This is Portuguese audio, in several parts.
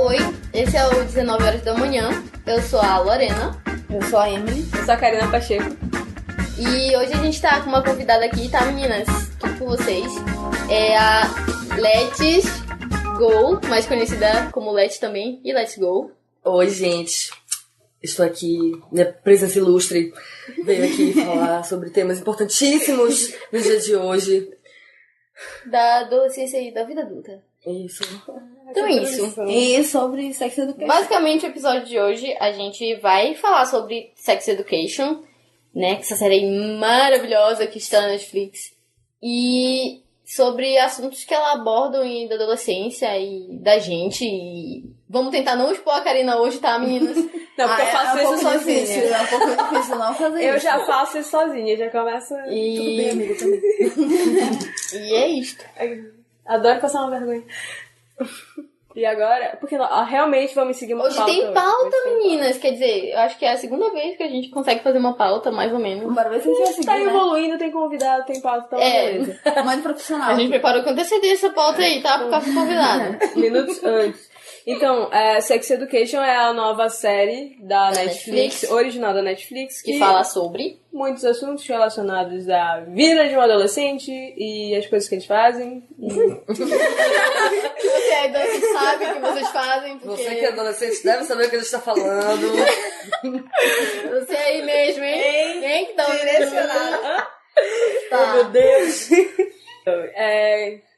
Oi, esse é o 19 horas da manhã. Eu sou a Lorena. Eu sou a Emily. Eu sou a Karina Pacheco. E hoje a gente tá com uma convidada aqui, tá, meninas? Tudo com vocês. É a Let's Go, mais conhecida como Let também, e Let's Go. Oi, gente. Estou aqui, minha presença ilustre veio aqui falar sobre temas importantíssimos no dia de hoje. Da adolescência e da vida adulta. Isso. Então é isso. E sobre Sex Education. Basicamente, o episódio de hoje a gente vai falar sobre Sex Education, né? Que essa série maravilhosa que está na Netflix. E sobre assuntos que ela aborda da adolescência e da gente. E vamos tentar não expor a Karina hoje, tá, meninas? Não, porque eu faço isso sozinha. Difícil, é um pouco difícil não fazer Eu isso. já faço isso sozinha, já começa... Tudo bem, amiga, também. E é isto. Adoro passar uma vergonha. E agora, porque realmente vamos seguir uma Hoje pauta. tem pauta, Hoje tem meninas. Quer dizer, eu acho que é a segunda vez que a gente consegue fazer uma pauta, mais ou menos. Bora ver se a gente vai seguir, Tá né? evoluindo, tem convidado, tem pauta, então beleza. Muito profissional. A gente preparou com antecedência essa pauta aí, tá? Por causa do convidado. Minutos antes. Então, Sex Education é a nova série da Netflix, original da Netflix, Que fala sobre... muitos assuntos relacionados à vida de um adolescente e as coisas que eles fazem. Você é adolescente, sabe o que vocês fazem, porque... Você que é adolescente deve saber o que a gente tá falando. Você aí mesmo, hein? Hein? Que tá direcionado. Oh, meu Deus!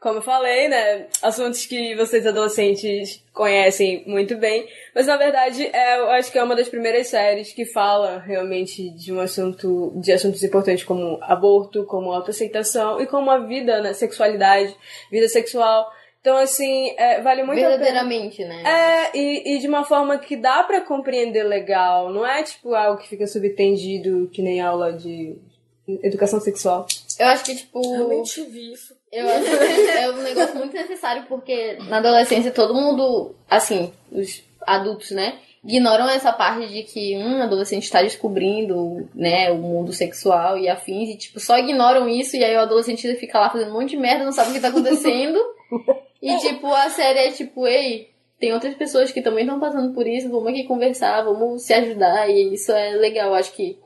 Como eu falei, né, assuntos que vocês adolescentes conhecem muito bem, mas na verdade eu acho que é uma das primeiras séries que fala realmente de assuntos importantes como aborto, como autoaceitação e como a vida, né, sexualidade, vida sexual. Então, assim, vale muito a pena. Verdadeiramente, né? E de uma forma que dá pra compreender legal, não é tipo algo que fica subentendido que nem aula de educação sexual. Eu acho que, tipo... Realmente vi isso. Eu acho que é um negócio muito necessário, porque na adolescência todo mundo, assim, os adultos, né, ignoram essa parte de que adolescente está descobrindo, né, o mundo sexual e afins, e, tipo, só ignoram isso, e aí o adolescente fica lá fazendo um monte de merda, não sabe o que tá acontecendo, e, tipo, a série é tipo, ei, tem outras pessoas que também estão passando por isso, vamos aqui conversar, vamos se ajudar, e isso é legal, acho que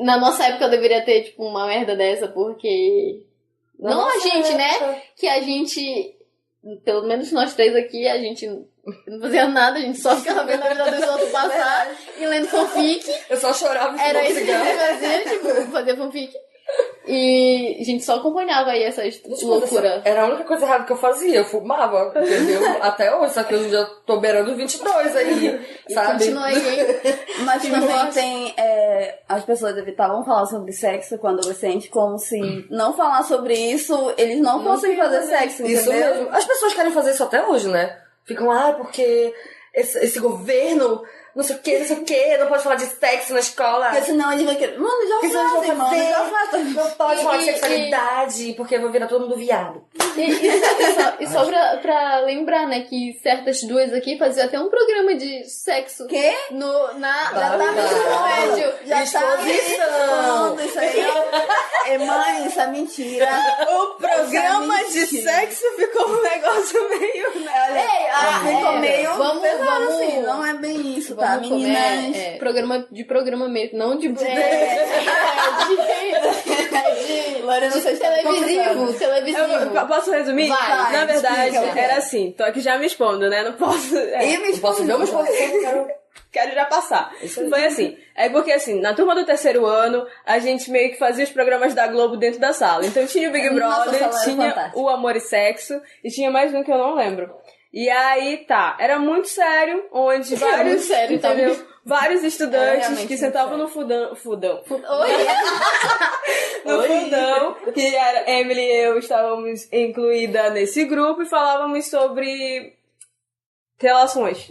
na nossa época deveria ter, tipo, uma merda dessa, porque... Não a gente, né? Que a gente, pelo menos nós três aqui, a gente não fazia nada, a gente só ficava vendo a vida dos outros passar e lendo fanfic. Eu só chorava e Era isso que a cigarro. gente fazia, tipo, fazer fanfic. E a gente só acompanhava aí essas loucuras. Era a única coisa errada que eu fazia, eu fumava, entendeu? Até hoje, só que eu já tô beirando 22 aí, sabe? Continua aí, hein? Mas também tem... as pessoas evitavam falar sobre sexo com adolescente como se não falar sobre isso, eles não fossem fazer sexo, Isso entendeu? mesmo. As pessoas querem fazer isso até hoje, né? Ficam, porque esse governo, não sei o que, não pode falar de sexo na escola. Porque senão eles vão querer... Mano, já Isso eles vão fazem, mano, fazer. já fazem. Não pode falar de E- sexualidade, porque vai virar todo mundo viado. E só pra lembrar, né, que certas duas aqui faziam até um programa de sexo. Quê? Já tá no ensino médio. Já tá Exposição. isso aí. Mãe, isso é mentira. O programa de mentira. sexo ficou um negócio meio... Né? Ficou meio vamos- pesado vamos- assim, não é bem isso, tá, Vamos comer, meninas? programa mesmo, não de Lorena, vocês estão televisivo. Eu posso resumir? Vai, Na verdade, explica. era assim, tô aqui já me expondo, né? Não posso... Eu posso ver uma exposição, Quero já passar. Foi assim. Porque assim, na turma do terceiro ano, a gente meio que fazia os programas da Globo dentro da sala. Então tinha o Big Nossa, Brother, sala era tinha fantástica. o Amor e Sexo, e tinha mais um que eu não lembro. E aí, era muito sério, onde vários, muito sério, tá entendeu? bom. Vários Era estudantes realmente que muito sentavam sério. no fundão, Oi? no fundão, que era Emily e eu estávamos incluída nesse grupo e falávamos sobre relações.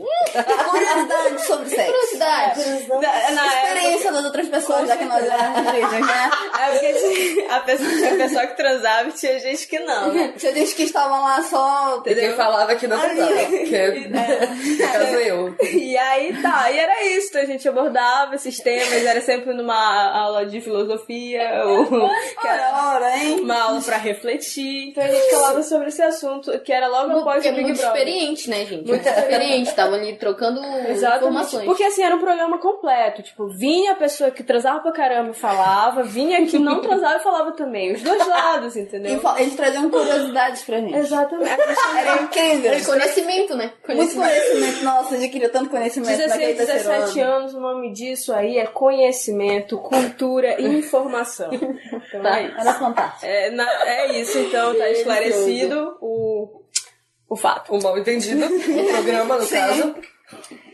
Curiosidade sobre sexo. Curiosidade. Experiência das outras pessoas, já que nós éramos atrizes, né? É porque assim, a pessoa que transava e tinha gente que não, né? Tinha gente que estavam lá só... E quem falava que não precisava, que no caso eu. E aí tá, e era isso, então a gente abordava esses temas, era sempre numa aula de filosofia, ou que era Ora, hein? uma aula pra refletir, então a gente falava sobre esse assunto, que era logo após Porque o é Big muito Brother. experiente, né, gente? Muito experiente. Estavam ali trocando informações. Porque assim, era um programa completo. Tipo, vinha a pessoa que transava pra caramba e falava, vinha que não transava e falava também. Os dois lados, entendeu? Eles traziam curiosidades pra gente. Exatamente. Era incrível. Conhecimento, né? Muito conhecimento. Nossa, eu adquiriu tanto conhecimento 16, naquele 17 anos, o nome disso aí é conhecimento, cultura e informação. Então é isso. Era fantástico. É isso, então, tá esclarecido o fato. O mal entendido no programa, no caso.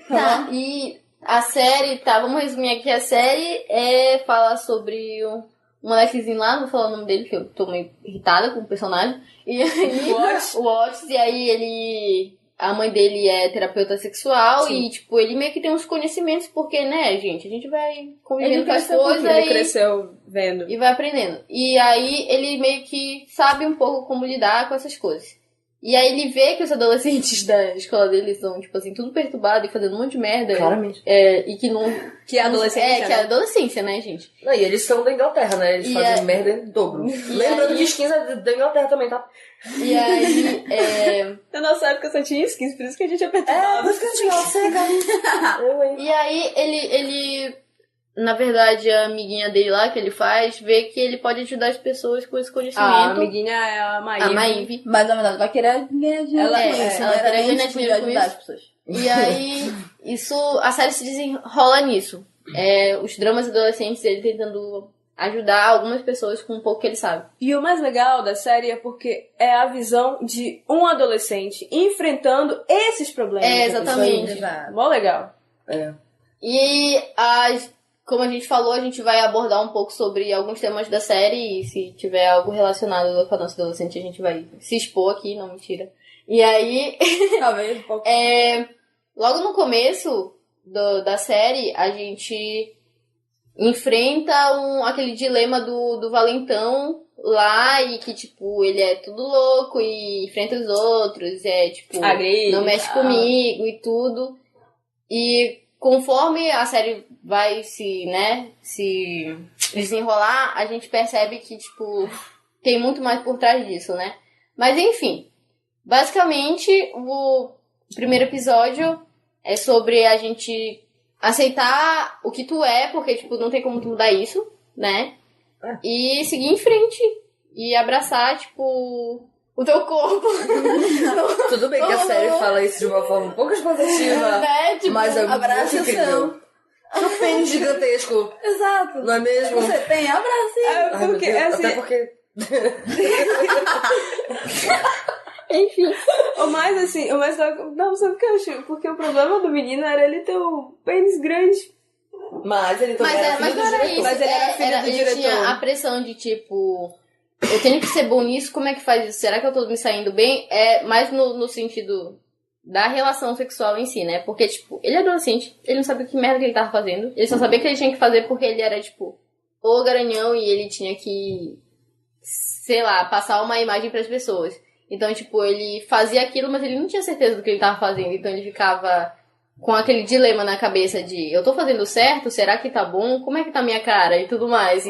Tá, e a série, vamos resumir aqui. A série fala sobre um molequezinho lá, não vou falar o nome dele, que eu tô meio irritada com o personagem. E aí, o Otis, e aí a mãe dele é terapeuta sexual. Sim. E, tipo, ele meio que tem uns conhecimentos, porque, né, gente, a gente vai convivendo com as coisas. Ele cresceu vendo. E vai aprendendo. E aí ele meio que sabe um pouco como lidar com essas coisas. E aí ele vê que os adolescentes da escola dele são, tipo assim, tudo perturbado e fazendo um monte de merda. Claramente. E que não... Que é adolescência, que é adolescência, né, gente? Não, e eles são da Inglaterra, né? Eles fazem merda em dobro. Lembrando que skins é da Inglaterra também, tá? E aí, Na nossa época só tinha skins, por isso que a gente é perturbado. Por isso que eu tinha seca. E aí ele... Na verdade, a amiguinha dele lá, que ele faz, vê que ele pode ajudar as pessoas com esse conhecimento. A amiguinha é a Maíve. A Maíve. Mas, na verdade, vai querer ganhar dinheiro com isso. Ela queria ganhar dinheiro com ajudar isso. as pessoas. E aí, a série se desenrola nisso. Os dramas adolescentes, ele tentando ajudar algumas pessoas com um pouco que ele sabe. E o mais legal da série é porque é a visão de um adolescente enfrentando esses problemas. Exatamente. Mó legal. E como a gente falou, a gente vai abordar um pouco sobre alguns temas da série, e se tiver algo relacionado com a nossa adolescente, a gente vai se expor aqui, não, mentira. E aí, Talvez um pouco. logo no começo da série, a gente enfrenta aquele dilema do valentão lá, e que, tipo, ele é tudo louco e enfrenta os outros, tipo, agride, não mexe comigo e tudo. E conforme a série vai se desenrolar, a gente percebe que, tipo, tem muito mais por trás disso, né? Mas, enfim, basicamente, o primeiro episódio é sobre a gente aceitar o que tu é, porque, tipo, não tem como tu mudar isso, né? E seguir em frente e abraçar, tipo, o teu corpo. Tudo bem que a série fala isso de uma forma um pouco expositiva, né? Tipo, mas é abraça muito o incrível. Seu pênis gigantesco. Exato. Não é mesmo? Você tem, abraça. Ai, Porque, meu Deus, assim, até porque... Enfim. O mais não, sabe o que eu acho? Porque o problema do menino era ele ter um pênis grande. Mas ele também era filho Mas do não era diretor. isso. Mas ele era filho do ele diretor. tinha a pressão de, tipo, eu tenho que ser bom nisso, como é que faz isso? Será que eu tô me saindo bem? É mais no sentido da relação sexual em si, né? Porque, tipo, ele é adolescente, ele não sabia que merda que ele tava fazendo. Ele só sabia que ele tinha que fazer porque ele era, tipo, o garanhão e ele tinha que, sei lá, passar uma imagem pras pessoas. Então, tipo, ele fazia aquilo, mas ele não tinha certeza do que ele tava fazendo. Então ele ficava com aquele dilema na cabeça de, eu tô fazendo certo? Será que tá bom? Como é que tá a minha cara? E tudo mais.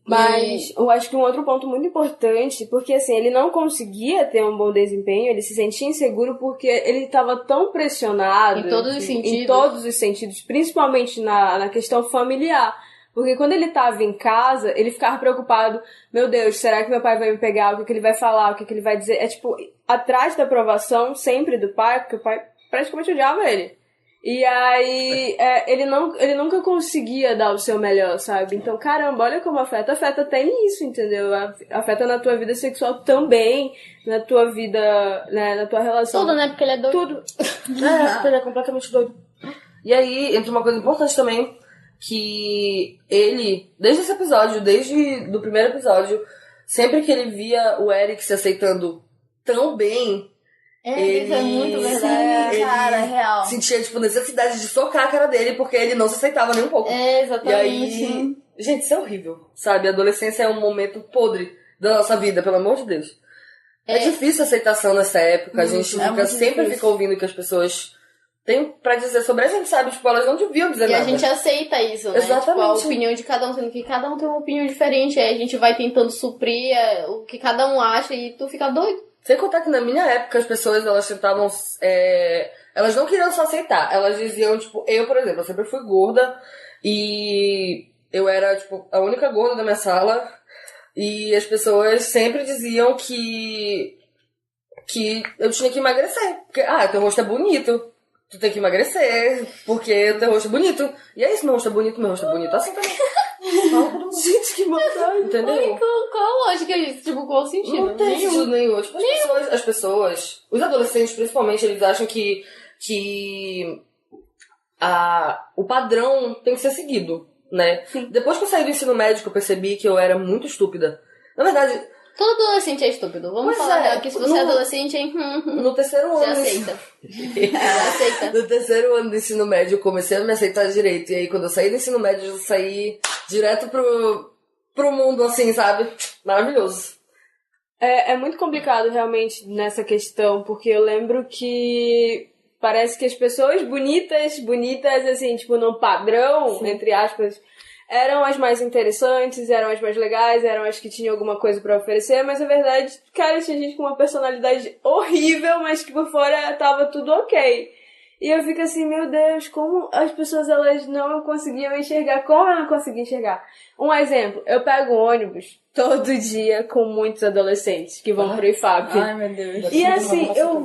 Mas eu acho que um outro ponto muito importante, porque assim, ele não conseguia ter um bom desempenho, ele se sentia inseguro porque ele estava tão pressionado. Em todos os sentidos. Em todos os sentidos, principalmente na questão familiar. Porque quando ele tava em casa, ele ficava preocupado, meu Deus, será que meu pai vai me pegar? O que ele vai falar? O que ele vai dizer? É tipo, atrás da aprovação sempre do pai, porque o pai praticamente odiava ele. E aí, ele nunca conseguia dar o seu melhor, sabe? Então, caramba, olha como afeta até nisso, entendeu? Afeta na tua vida sexual também, na tua vida, né, na tua relação. Tudo, né? Porque ele é doido. Tudo. Ele é completamente doido. E aí, entra uma coisa importante também, que ele, desde esse episódio, desde o primeiro episódio, sempre que ele via o Eric se aceitando tão bem, Isso é muito verdade. Sim, cara, é real. Sentia, tipo, necessidade de socar a cara dele, porque ele não se aceitava nem um pouco. Exatamente. E aí, gente, isso é horrível, sabe? A adolescência é um momento podre da nossa vida, pelo amor de Deus. É difícil a aceitação nessa época, a gente sempre fica ouvindo que as pessoas têm pra dizer sobre a gente, sabe? Tipo, elas não deviam dizer nada. E a gente aceita isso, né? Exatamente. Tipo, a opinião de cada um, sendo que cada um tem uma opinião diferente, aí a gente vai tentando suprir o que cada um acha e tu fica doido. Sem contar que na minha época as pessoas, elas tentavam... elas não queriam só aceitar. Elas diziam, tipo... Eu, por exemplo, eu sempre fui gorda. E eu era, tipo, a única gorda da minha sala. E as pessoas sempre diziam que eu tinha que emagrecer. Porque, teu rosto é bonito. Tu tem que emagrecer. Porque teu rosto é bonito. E é isso, meu rosto é bonito, meu rosto é bonito. Assim também. Gente, que maldade. Entendeu? Qual a lógica disso? Tipo, qual o sentido? Não tem sentido nenhum. Tipo, as pessoas, os adolescentes principalmente, eles acham que o padrão tem que ser seguido, né? Sim. Depois que eu saí do ensino médio, eu percebi que eu era muito estúpida. Na verdade... Todo adolescente é estúpido. Vamos falar que se você é adolescente, hein? No terceiro ano... Você aceita. Já aceita. No terceiro ano do ensino médio, eu comecei a me aceitar direito. E aí, quando eu saí do ensino médio, eu saí direto pro mundo, assim, sabe? Maravilhoso. É muito complicado, realmente, nessa questão. Porque eu lembro que... Parece que as pessoas bonitas, assim, tipo, num padrão, entre aspas... Eram as mais interessantes, eram as mais legais, eram as que tinham alguma coisa pra oferecer, mas a verdade, cara, tinha gente com uma personalidade horrível, mas que por fora tava tudo ok. E eu fico assim, meu Deus, como as pessoas, elas não conseguiam enxergar, como eu não conseguia enxergar? Um exemplo, eu pego ônibus todo dia com muitos adolescentes que vão pro IFAP. Ai, meu Deus. E assim, eu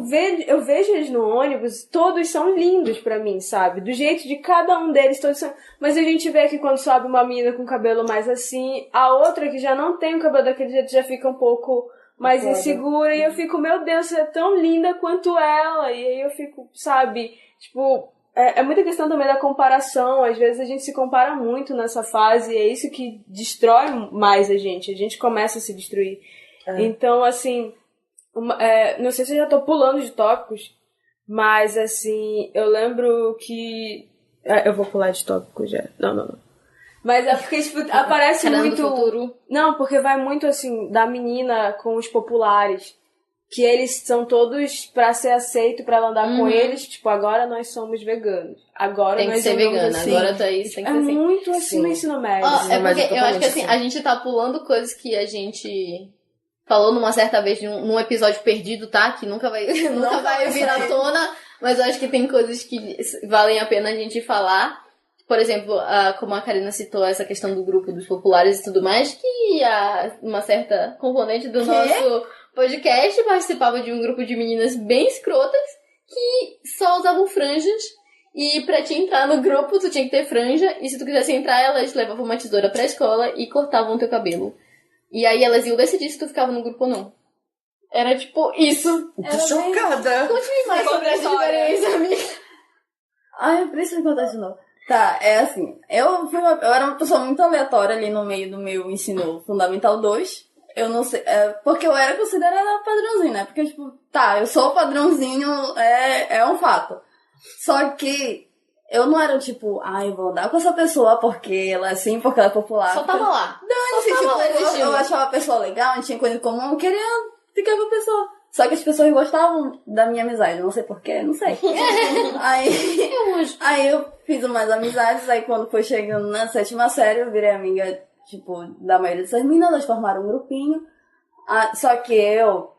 vejo eles no ônibus, todos são lindos pra mim, sabe? Do jeito de cada um deles, todos são... Mas a gente vê que quando sobe uma menina com cabelo mais assim, a outra que já não tem o cabelo daquele jeito já fica um pouco mais insegura. E eu fico, meu Deus, você é tão linda quanto ela. E aí eu fico, sabe? Tipo... É muita questão também da comparação. Às vezes a gente se compara muito nessa fase e é isso que destrói mais a gente começa a se destruir. Então, assim, não sei se eu já tô pulando de tópicos, mas, assim, eu lembro que... eu vou pular de tópico já. Não. Mas é porque, tipo, aparece muito... Futuro. Não, porque vai muito, assim, da menina com os populares. Que eles são todos pra ser aceito, pra ela andar com eles. Tipo, agora nós somos veganos. Agora tem nós que ser vegana. Assim. Agora tá isso, tem que ser assim. É muito assim no ensino médio. É porque eu acho que assim, a gente tá pulando coisas que a gente falou numa certa vez num episódio perdido, tá? Que nunca vai vir à tona. Mas eu acho que tem coisas que valem a pena a gente falar. Por exemplo, como a Karina citou essa questão do grupo dos populares e tudo mais, que uma certa componente do nosso podcast participava de um grupo de meninas bem escrotas que só usavam franjas e pra te entrar no grupo tu tinha que ter franja e se tu quisesse entrar elas levavam uma tesoura pra escola e cortavam teu cabelo. E aí elas iam decidir se tu ficava no grupo ou não. Era tipo isso. Tô chocada. Conte-me mais sobre essa experiência, amiga. Ai, eu preciso contar isso de novo. Tá, é assim, eu era uma pessoa muito aleatória ali no meio do meu ensino fundamental 2. Eu não sei, porque eu era considerada padrãozinho, né? Porque, tipo, eu sou padrãozinho, é um fato. Só que eu não era, tipo, eu vou andar com essa pessoa porque ela é assim, porque ela é popular. Só tava lá. Eu achava a pessoa legal, a gente tinha coisa em comum, eu queria ficar com a pessoa. Só que as pessoas gostavam da minha amizade, não sei porquê, não sei. Aí eu fiz umas amizades, aí quando foi chegando na 7ª série, eu virei amiga, tipo, da maioria dessas meninas, elas formaram um grupinho. Só que eu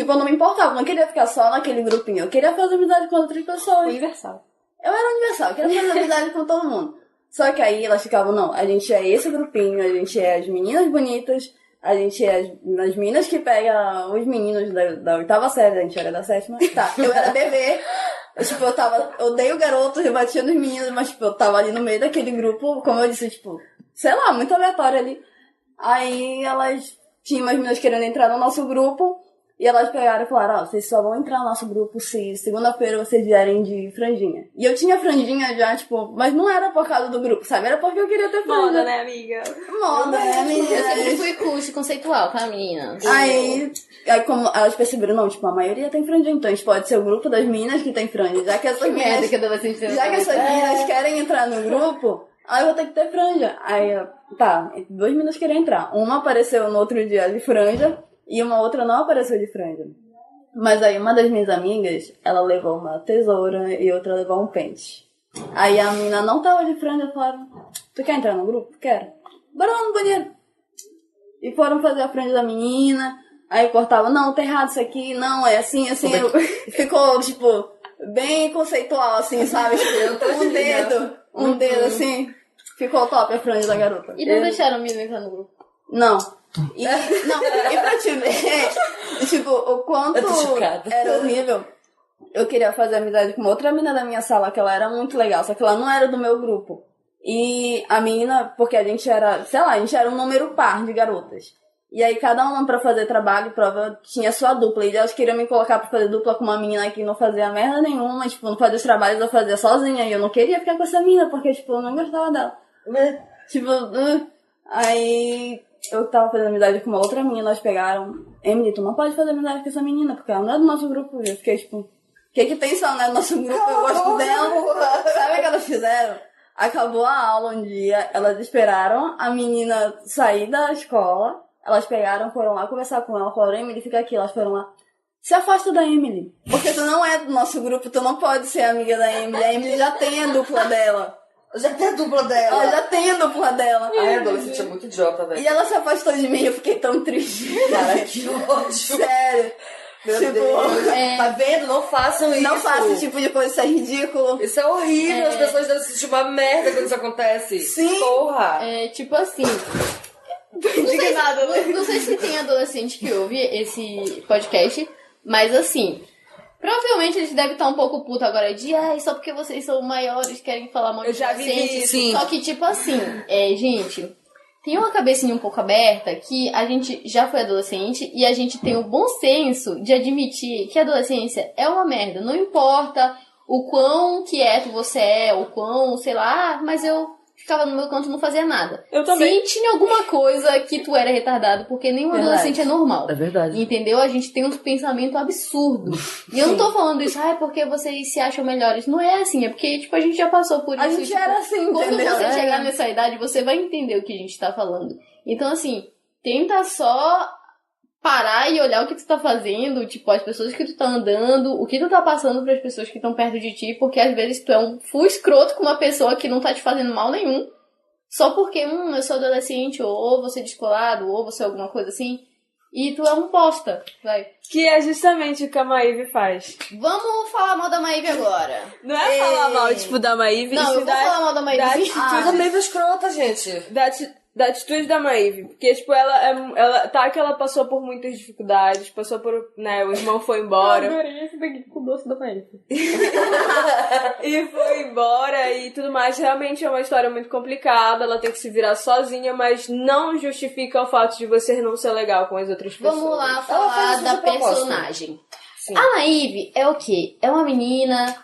não me importava, não queria ficar só naquele grupinho, eu queria fazer amizade com outras pessoas. Universal. Eu era universal, eu queria fazer amizade com todo mundo. Só que aí elas ficavam, não, a gente é esse grupinho, a gente é as meninas bonitas, a gente é as meninas que pegam os meninos da 8ª série, a gente era da 7ª. Tá, eu era bebê, eu odeio garotos, eu batia nos meninos, mas, eu tava ali no meio daquele grupo, como eu disse, sei lá, muito aleatório ali. Aí elas tinham umas meninas querendo entrar no nosso grupo, E elas pegaram e falaram, vocês só vão entrar no nosso grupo se segunda-feira vocês vierem de franjinha. E eu tinha franjinha já, tipo, mas não era por causa do grupo, sabe? Era porque eu queria ter franja. Moda, né, amiga? Moda, né, menina? Eu sempre fui curso conceitual, tá, meninas? Aí, como elas perceberam, não, tipo, a maioria tem franjinha, então a gente pode ser o grupo das meninas que tem franja. Já que essas Merda meninas, que adolescente tem. já que essas meninas querem entrar no grupo, aí eu vou ter que ter franja. Aí, tá, 2 meninas queriam entrar. Uma apareceu no outro dia de franja e uma outra não apareceu de franja. Mas aí uma das minhas amigas, ela levou uma tesoura e outra levou um pente. Aí a menina não tava de franja, falaram, tu quer entrar no grupo? Quero. Bora lá no banheiro. E foram fazer a franja da menina, aí cortava, não, tá errado isso aqui, não, é assim, assim. Ficou, tipo, bem conceitual, assim, sabe? Um dedo, assim. Ficou top a franja da garota. E não deixaram a menina entrar no grupo? Não. E pra te ver, tipo, o quanto era horrível, eu queria fazer amizade com uma outra menina da minha sala, que ela era muito legal, só que ela não era do meu grupo. E a menina, porque a gente era, sei lá, a gente era um número par de garotas. E aí cada uma pra fazer trabalho, prova, tinha sua dupla. E elas queriam me colocar pra fazer dupla com uma menina que não fazia merda nenhuma, tipo, não fazia os trabalhos, eu fazia sozinha. E eu não queria ficar com essa menina, porque, tipo, eu não gostava dela. Tipo, aí eu tava fazendo amizade com uma outra menina, elas pegaram, Emily, tu não pode fazer amizade com essa menina, porque ela não é do nosso grupo. E eu fiquei, tipo, o que tem se ela não é do nosso grupo? Eu gosto dela. Sabe o que elas fizeram? Acabou a aula um dia, elas esperaram a menina sair da escola, elas pegaram, foram lá conversar com ela, falaram, Emily, fica aqui. Elas foram lá, se afasta da Emily, porque tu não é do nosso grupo, tu não pode ser amiga da Emily, a Emily já tem a dupla dela. Já tem a dupla dela. Ela já tem a dupla dela. Ai, a adolescente é muito idiota, velho. E ela se afastou de mim, eu fiquei tão triste. Cara, que ódio. Sério. Meu Tipo, Deus. Tá vendo? Não façam isso. Não faça esse tipo de coisa, isso é ridículo. Isso é horrível, as pessoas devem se sentir uma merda quando isso acontece. Sim. Porra. É, tipo assim... Não sei se tem adolescente que ouve esse podcast, mas assim... Provavelmente eles devem estar um pouco puto agora de só porque vocês são maiores querem falar mal de adolescente. sim. Só que, tipo assim, gente, tem uma cabecinha um pouco aberta que a gente já foi adolescente e a gente tem o bom senso de admitir que a adolescência é uma merda. Não importa o quão quieto você é, o quão, sei lá, mas eu ficava no meu canto e não fazia nada. Eu também. Se tinha alguma coisa que tu era retardado, porque nenhum adolescente é normal. É verdade. Entendeu? A gente tem uns pensamentos absurdos. E eu não tô falando isso, porque vocês se acham melhores. Não é assim, é porque, tipo, a gente já passou por isso. A gente era assim, quando entendeu? Quando você chegar nessa idade, você vai entender o que a gente tá falando. Então, assim, tenta só parar e olhar o que tu tá fazendo, tipo, as pessoas que tu tá andando, o que tu tá passando pras pessoas que estão perto de ti, porque às vezes tu é um full escroto com uma pessoa que não tá te fazendo mal nenhum, só porque, eu sou adolescente, ou você é descolado, ou você é alguma coisa assim, e tu é um bosta, vai. Que é justamente o que a Maíve faz. Vamos falar mal da Maíve agora. Não é falar mal, tipo, da Maíve. Não, eu vou falar mal da Maíve. Da sim. atitude A Maíve é escrota, gente. da atitude da Maíve. Porque, tipo, ela tá que ela passou por muitas dificuldades, passou por, né, o irmão foi embora. Eu adorei esse daqui com o doce da Maíve. E foi embora e tudo mais. Realmente é uma história muito complicada, ela tem que se virar sozinha, mas não justifica o fato de você não ser legal com as outras pessoas. Vamos lá Ela falar faz da essa proposta. personagem. Sim. A Maíve é o quê? É uma menina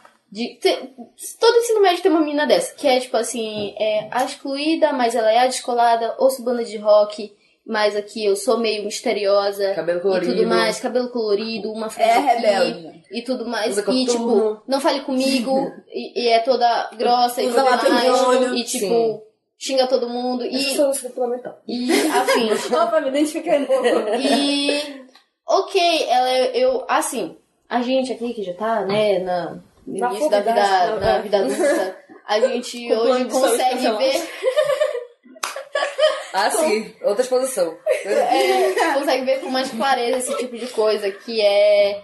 todo ensino médio tem uma menina dessa, que é tipo assim, a excluída, mas ela é a descolada, ouço banda de rock, mas aqui eu sou meio misteriosa. Cabelo colorido. E tudo mais, cabelo colorido, uma frase aqui, rebelde. e tudo mais. Usa E coturno. tipo, não fale comigo, e é toda grossa e Usa tudo lápis de mais. olho. E tipo, Sim. xinga todo mundo. Isso é o ensino fundamental. E afins. Opa, me identifiquei um pouco. E ok, assim, a gente aqui que já tá, né, no Na início da vida, faculdade, na vida adulta, a gente Com hoje plano de saúde consegue cancelado. ver, Ah, sim. Outra exposição. consegue ver com mais clareza esse tipo de coisa, que é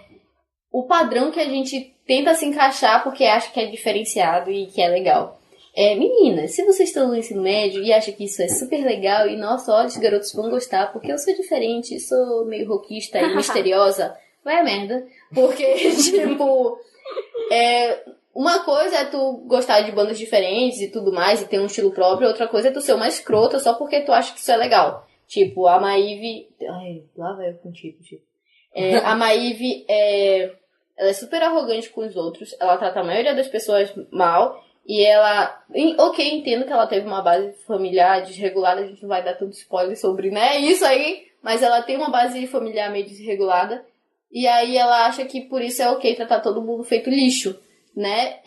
o padrão que a gente tenta se encaixar porque acha que é diferenciado e que é legal. Meninas, se vocês estão no ensino médio e acham que isso é super legal e, nossa, olha, os garotos vão gostar porque eu sou diferente, sou meio rockista e misteriosa, vai a merda. Porque, tipo, uma coisa é tu gostar de bandas diferentes e tudo mais e ter um estilo próprio, outra coisa é tu ser uma escrota só porque tu acha que isso é legal. Tipo, a Maíve... Ai, lá vai eu contigo, tipo. A Maeve ela é super arrogante com os outros, ela trata a maioria das pessoas mal, e ela... Ok, entendo que ela teve uma base familiar desregulada, a gente não vai dar tanto spoiler sobre, né, isso aí, mas ela tem uma base familiar meio desregulada, e aí ela acha que por isso é ok tratar todo mundo feito lixo, né?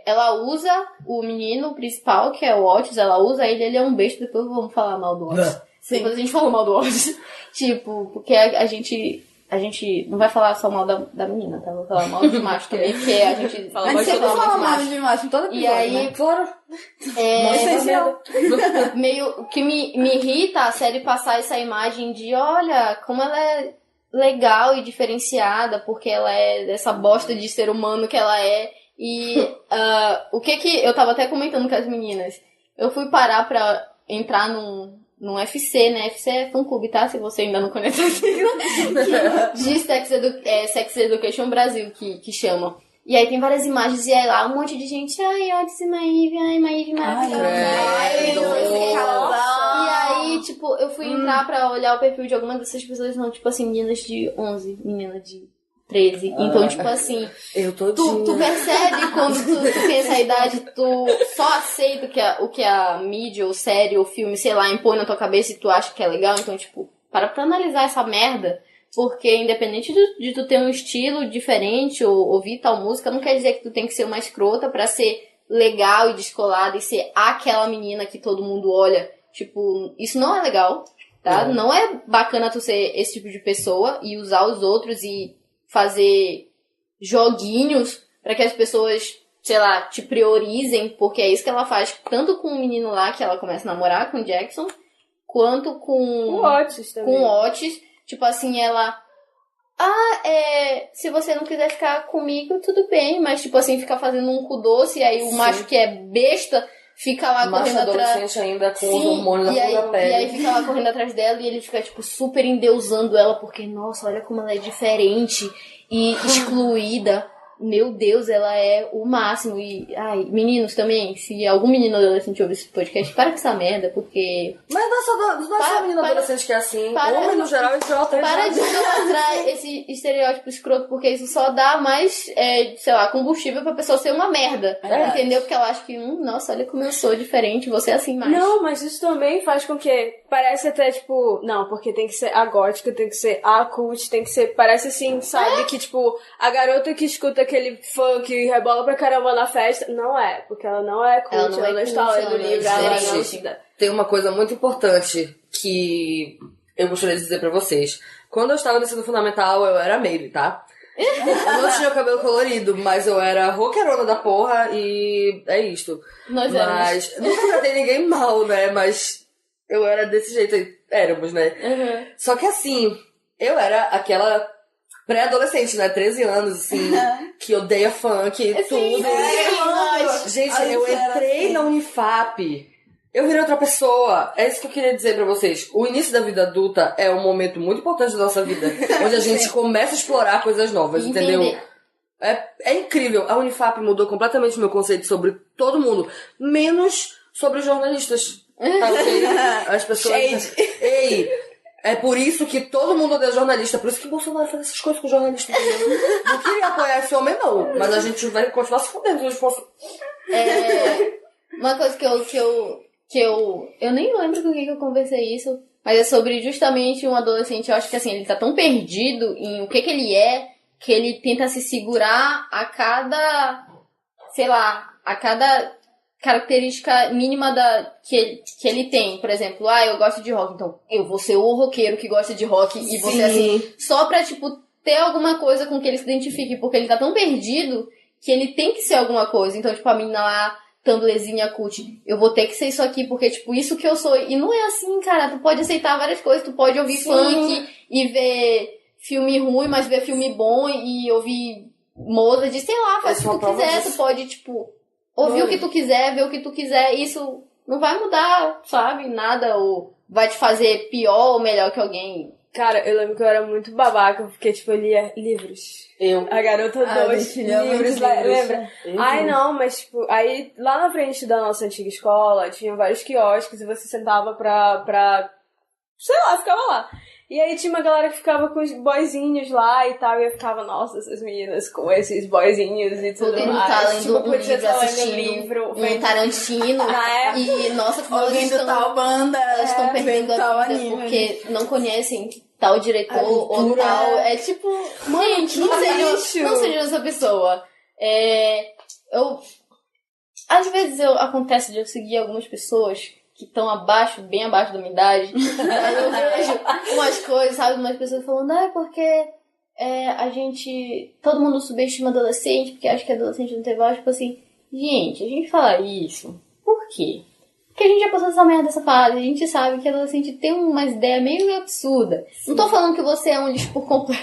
Ela usa o menino principal, que é o Otis, ela usa ele é um besta, depois vamos falar mal do Otis. Depois a gente fala mal do Otis. Tipo, porque a gente não vai falar só mal da menina, tá? Vou falar mal dos machos também, porque a gente A gente sempre fala mal de macho em todo episódio, e aí, né? Claro. Meio que me irrita a série passar essa imagem de, olha, como ela é legal e diferenciada, porque ela é dessa bosta de ser humano que ela é. E o que eu tava até comentando com as meninas. Eu fui parar pra entrar num FC, né? FC é fã-clube, tá? Se você ainda não conhece a sigla. De Sex Education Brasil, que chama. E aí tem várias imagens e aí lá um monte de gente, ai, Otis e Maeve, ai, Maeve maravilhosa. E aí, tipo, eu fui entrar pra olhar o perfil de alguma dessas pessoas, não, tipo assim, meninas de 11, menina de 13. Então, tipo assim, Eu tô tu percebe quando tu tem essa idade, tu só aceita o que a mídia, ou série, ou filme, sei lá, impõe na tua cabeça e tu acha que é legal. Então, tipo, para pra analisar essa merda. Porque independente de tu ter um estilo diferente ou ouvir tal música, não quer dizer que tu tem que ser uma escrota pra ser legal e descolada e ser aquela menina que todo mundo olha. Tipo, isso não é legal, tá? Não é bacana tu ser esse tipo de pessoa e usar os outros e fazer joguinhos pra que as pessoas, sei lá, te priorizem, porque é isso que ela faz tanto com o menino lá que ela começa a namorar, com o Jackson, quanto com O Otis também. com o Otis. Tipo assim, ela... se você não quiser ficar comigo, tudo bem. Mas, tipo assim, ficar fazendo um cu doce. E aí o macho que é besta fica lá Macho correndo atrás... adolescente ainda com os hormônios na flor da pele. E aí fica lá correndo atrás dela. E ele fica, tipo, super endeusando ela. Porque, nossa, olha como ela é diferente e excluída. Meu Deus, ela é o máximo. E, ai, meninos também, se algum menino adolescente ouvir esse podcast, para com essa merda, porque... Mas não é só menino adolescente que é assim. Homem, no geral, é idiota. Para de idolatrar esse estereótipo escroto, porque isso só dá mais, sei lá, combustível pra pessoa ser uma merda. Entendeu? Porque ela acha que, nossa, olha como eu sou diferente, você é assim mais. Não, mas isso também faz com que parece até, tipo, não, porque tem que ser a gótica, tem que ser a cult, tem que ser, parece assim, sabe, que, tipo, a garota que escuta aquele funk e rebola pra caramba na festa, não é, porque ela não é cult, ela não está lendo o livro, ela não... Tem uma coisa muito importante que eu gostaria de dizer pra vocês. Quando eu estava no ensino fundamental, eu era Maeve, tá? Eu não tinha o cabelo colorido, mas eu era roqueirona da porra e é isto. Nós mas nunca tratei ninguém mal, né? Mas eu era desse jeito aí. Éramos, né? Uhum. Só que assim, eu era aquela pré-adolescente, né? 13 anos, assim, que odeia funk e tudo. Gente, eu entrei na Unifap. Eu virei outra pessoa. É isso que eu queria dizer pra vocês. O início da vida adulta é um momento muito importante da nossa vida. Onde a gente começa a explorar coisas novas, entendeu? É incrível. A Unifap mudou completamente o meu conceito sobre todo mundo. Menos sobre os jornalistas. Tá, ok? As pessoas... Ei, é por isso que todo mundo odeia jornalista. Por isso que Bolsonaro faz essas coisas com jornalista. Não queria apoiar esse homem, não. Mas a gente vai continuar se fudendo. Uma coisa que eu nem lembro com quem que eu conversei isso, mas é sobre justamente um adolescente. Eu acho que assim, ele tá tão perdido em o que ele é, que ele tenta se segurar a cada, sei lá, a cada característica mínima que ele tem. Por exemplo, eu gosto de rock, então eu vou ser o roqueiro que gosta de rock e você assim, só pra, tipo, ter alguma coisa com que ele se identifique, porque ele tá tão perdido que ele tem que ser alguma coisa. Então, tipo, a menina lá, Tumblezinha cult, eu vou ter que ser isso aqui, porque, tipo, isso que eu sou. E não é assim, cara. Tu pode aceitar várias coisas, tu pode ouvir funk e ver filme ruim, mas ver filme bom e ouvir Mozart, sei lá, faz o que tu quiser. Tu pode, tipo, ouvir o que tu quiser, ver o que tu quiser. Isso não vai mudar, sabe? Nada, ou vai te fazer pior ou melhor que alguém. Cara, eu lembro que eu era muito babaca, porque, tipo, eu lia livros. A garota dois livros, lembra? Ai, não, mas, tipo, aí lá na frente da nossa antiga escola tinha vários quiosques e você sentava pra sei lá, ficava lá. E aí tinha uma galera que ficava com os boyzinhos lá e tal, e eu ficava, nossa, essas meninas com esses boyzinhos e tudo Podendo mais. estar lendo Tipo, um podia livro, estar lendo assistindo livro, um Tarantino. E, nossa, como elas Ouvindo estão, tal banda, elas estão perdendo vendo tal a vida anime. porque não conhecem tal diretor ou cultura. tal. É tipo, gente, não seja essa pessoa. Às vezes acontece de eu seguir algumas pessoas que estão bem abaixo da minha idade. Aí eu vejo umas coisas, sabe? Umas pessoas falando, porque todo mundo subestima adolescente, porque acha que adolescente não tem voz. Tipo assim, gente, a gente fala isso. Por quê? Porque a gente já passou essa merda dessa fase. A gente sabe que adolescente tem umas ideias meio absurdas. Não tô falando que você é um lixo por completo.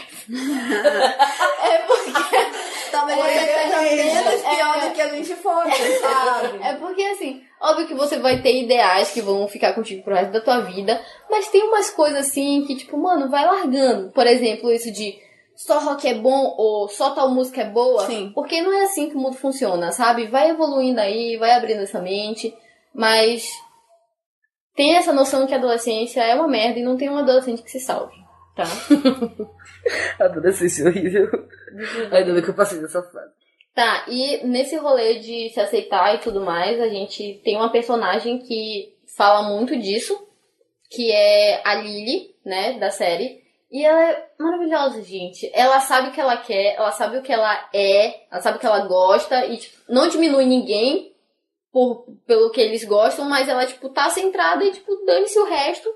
É porque... Talvez você seja menos pior do que a gente fosse, sabe? É porque, assim, óbvio que você vai ter ideais que vão ficar contigo pro resto da tua vida, mas tem umas coisas, assim, que, tipo, mano, vai largando. Por exemplo, isso de só rock é bom ou só tal música é boa. Sim. Porque não é assim que o mundo funciona, sabe? Vai evoluindo aí, vai abrindo essa mente, mas tem essa noção que a adolescência é uma merda e não tem um adolescente que se salve, tá? Adolescência horrível. Ainda bem que eu passei dessa fase. Tá, e nesse rolê de se aceitar e tudo mais, a gente tem uma personagem que fala muito disso, que é a Lily, né, da série. E ela é maravilhosa, gente. Ela sabe o que ela quer, ela sabe o que ela ela sabe o que ela gosta e, tipo, não diminui ninguém pelo que eles gostam, mas ela, tipo, tá centrada e, tipo, dane-se o resto.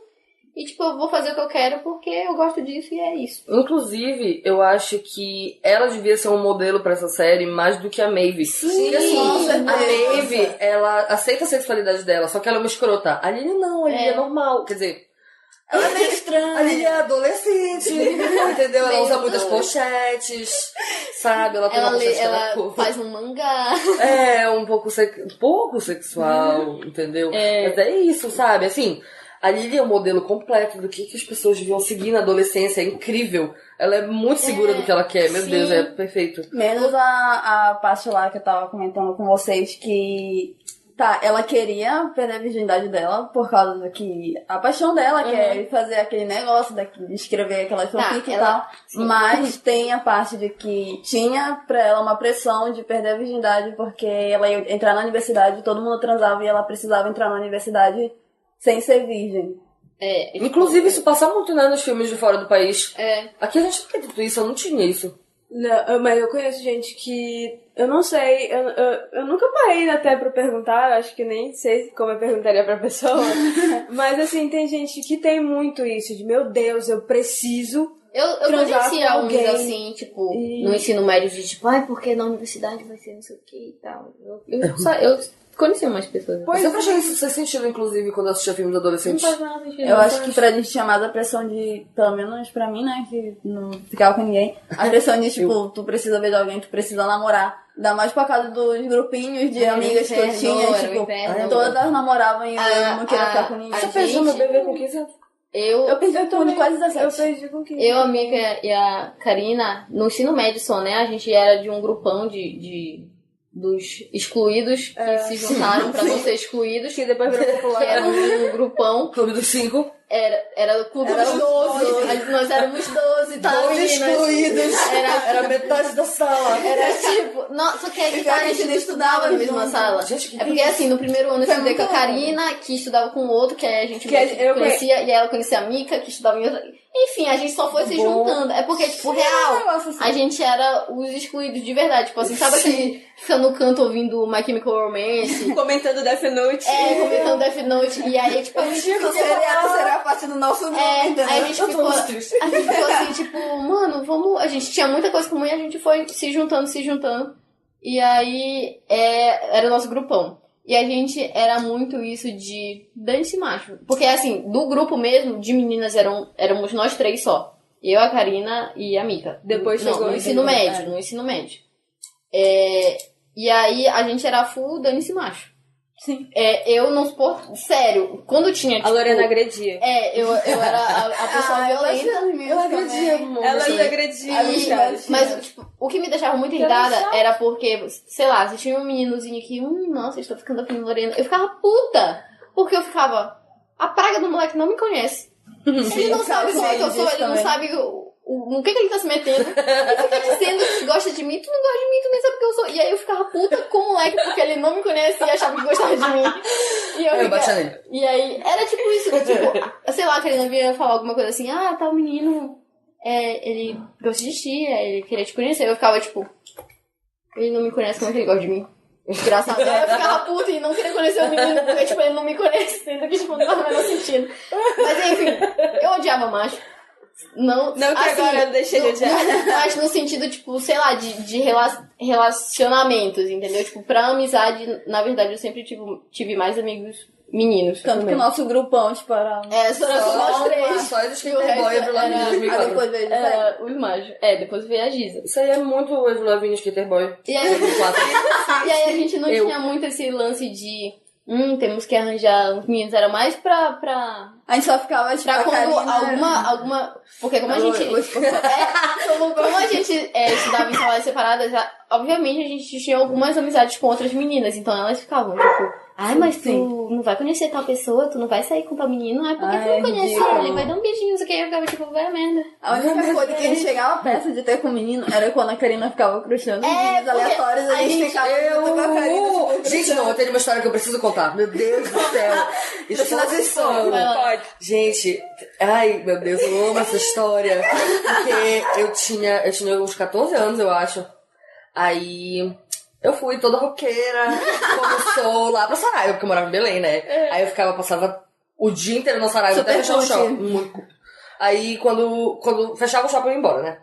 E, tipo, eu vou fazer o que eu quero porque eu gosto disso e é isso. Inclusive, eu acho que ela devia ser um modelo pra essa série mais do que a Maeve. Sim, porque, assim, com certeza. a Maeve, ela aceita a sexualidade dela, só que ela é uma escrota. A Lily não, a Lily é normal. Quer dizer, Ela é meio estranha. a Lily é adolescente, entendeu? Ela usa muitas pochetes, sabe? Ela tem uma pochete Ela faz um mangá. É, um pouco sexual, entendeu? Mas é isso, sabe? Assim, a Lily é o modelo completo do que as pessoas deviam seguir na adolescência. É incrível. Ela é muito segura do que ela quer. Meu sim. Deus, é perfeito. Menos a parte lá que eu tava comentando com vocês que... Tá, ela queria perder a virgindade dela por causa do que... A paixão dela, que é fazer aquele negócio de escrever aquela fanfic e tal. Sim. Mas tem a parte de que tinha pra ela uma pressão de perder a virgindade porque ela ia entrar na universidade, todo mundo transava e ela precisava entrar na universidade sem ser virgem. Inclusive, isso passa muito, né, nos filmes de fora do país. É. Aqui a gente não tem tudo isso, eu não tinha isso. Não, mas eu conheço gente que... Eu não sei, eu nunca parei até pra perguntar, eu acho que nem sei como eu perguntaria pra pessoa. Mas assim, tem gente que tem muito isso, de meu Deus, eu preciso Eu transar conheci com alguns alguém. assim, tipo, no ensino médio de tipo, porque na universidade vai ser não sei o que e tal. Eu conheci umas pessoas. Eu sempre achei isso sem sentido, inclusive, quando eu assistia filmes Não adolescentes. faz nada sentido. Eu acho que pra gente tinha mais a pressão de, pelo menos pra mim, né, que não ficava com ninguém, a pressão de, tipo, tu precisa ver de alguém, tu precisa namorar. Ainda mais por causa dos grupinhos de amigas que eu tinha, tipo, todas namoravam e eu não queria ficar com ninguém. a Você perdeu meu bebê com 15 anos? Eu perdi o turno quase 17. Eu perdi com quem? Eu, a Mika e a Karina, no ensino médio só, né? A gente era de um grupão dos excluídos que se juntaram pra não ser excluídos. Que depois virou Que popular. era um grupão. Clube dos 5. Era o clube dos 12. Nós éramos 12, tá? 12 meninas? excluídos. Era metade da sala. Era tipo... Só que aí a gente não estudava na mesma sala. Gente, que É porque assim, no primeiro ano eu estudei com a Karina, que estudava com o outro, que aí a gente eu conhecia, e ela conhecia a Mika, que estudava em outra... Enfim, a gente só foi se juntando. É porque, tipo, real, a gente era os excluídos de verdade. Tipo assim, sabe aquele fica no canto ouvindo My Chemical Romance? Comentando Death Note. Comentando Death Note. E aí, tipo, a gente ficou... Será a parte do nosso grupo, aí a gente Eu tô ficou muito triste. assim, tipo, mano, vamos... A gente tinha muita coisa comum e a gente foi se juntando. E aí, era o nosso grupão. E a gente era muito isso de dane-se macho. Porque, assim, do grupo mesmo, de meninas, éramos nós três só. Eu, a Karina e a Mika. Depois Não, chegou no a ensino médio, no ensino médio. E aí, a gente era full dane-se macho. Sim. Eu não suporto... Sério, quando tinha, tipo... A Lorena agredia. Eu era a pessoa violenta. Eu agredia muito. Ela se agredia, E- cara. mas, tipo, o que me deixava muito irritada era porque, sei lá, se tinha um meninozinho que, nossa, estou ficando afim de Lorena. Eu ficava puta, porque eu ficava, a praga do moleque não me conhece. Ele não sabe como é que eu sou, ele não sabe no que ele tá se metendo. Ele fica dizendo que gosta de mim, tu não gosta de mim, tu nem sabe o que eu sou. E aí eu ficava puta com o moleque, porque ele não me conhecia e achava que gostava de mim. E eu bati nele. E aí, era tipo isso, tipo, sei lá, a Karina vinha falar alguma coisa assim, tá, o menino, ele gosta de ti, ele queria te conhecer. Eu ficava tipo, ele não me conhece, como é que ele gosta de mim? Engraçado. Aí eu ficava puta e não queria conhecer o menino, porque tipo, ele não me conhece, sendo que tipo, não faz o menor sentido. Mas enfim, eu odiava macho. Não que assim, agora eu deixei de odiar. Mas no sentido, tipo, sei lá, de relacionamentos, entendeu? Tipo, pra amizade, na verdade, eu sempre tive mais amigos meninos. Tanto que o nosso grupão, tipo, era... Só nós três. Só os Skaterboy e Avril Lavigne em 2004. depois veio os mágicos. Depois veio a Giza. Isso aí é muito Avril Lavigne e Skaterboy. E aí, 2004. e aí a gente não tinha muito esse lance de... temos que arranjar uns meninos. Era mais pra A gente só ficava, tipo, pra a quando Karina... alguma... Porque como a gente... como a gente estudava em salas separadas, obviamente a gente tinha algumas amizades com outras meninas. Então elas ficavam, tipo... mas tu não vai conhecer tal pessoa, tu não vai sair com tal menino, porque tu não conhece ele, vai dar um beijinho, isso aqui. Eu ficava tipo, vai a merda. A única coisa que a gente chegava perto de ter com o menino era quando a Karina ficava crushando os meninos aleatórios, a gente ficava junto com a Karina, tipo, Gente, não, eu tenho uma história que eu preciso contar. Meu Deus do céu. Exposição. Pode. Gente, ai, meu Deus, eu amo essa história. Porque eu tinha uns 14 anos, eu acho. Aí... eu fui toda roqueira, como sou, lá pra Saraiva, porque eu morava em Belém, né? Aí eu passava o dia inteiro na Saraiva até fechar o shopping. Muito. Aí quando fechava o shopping eu ia embora, né?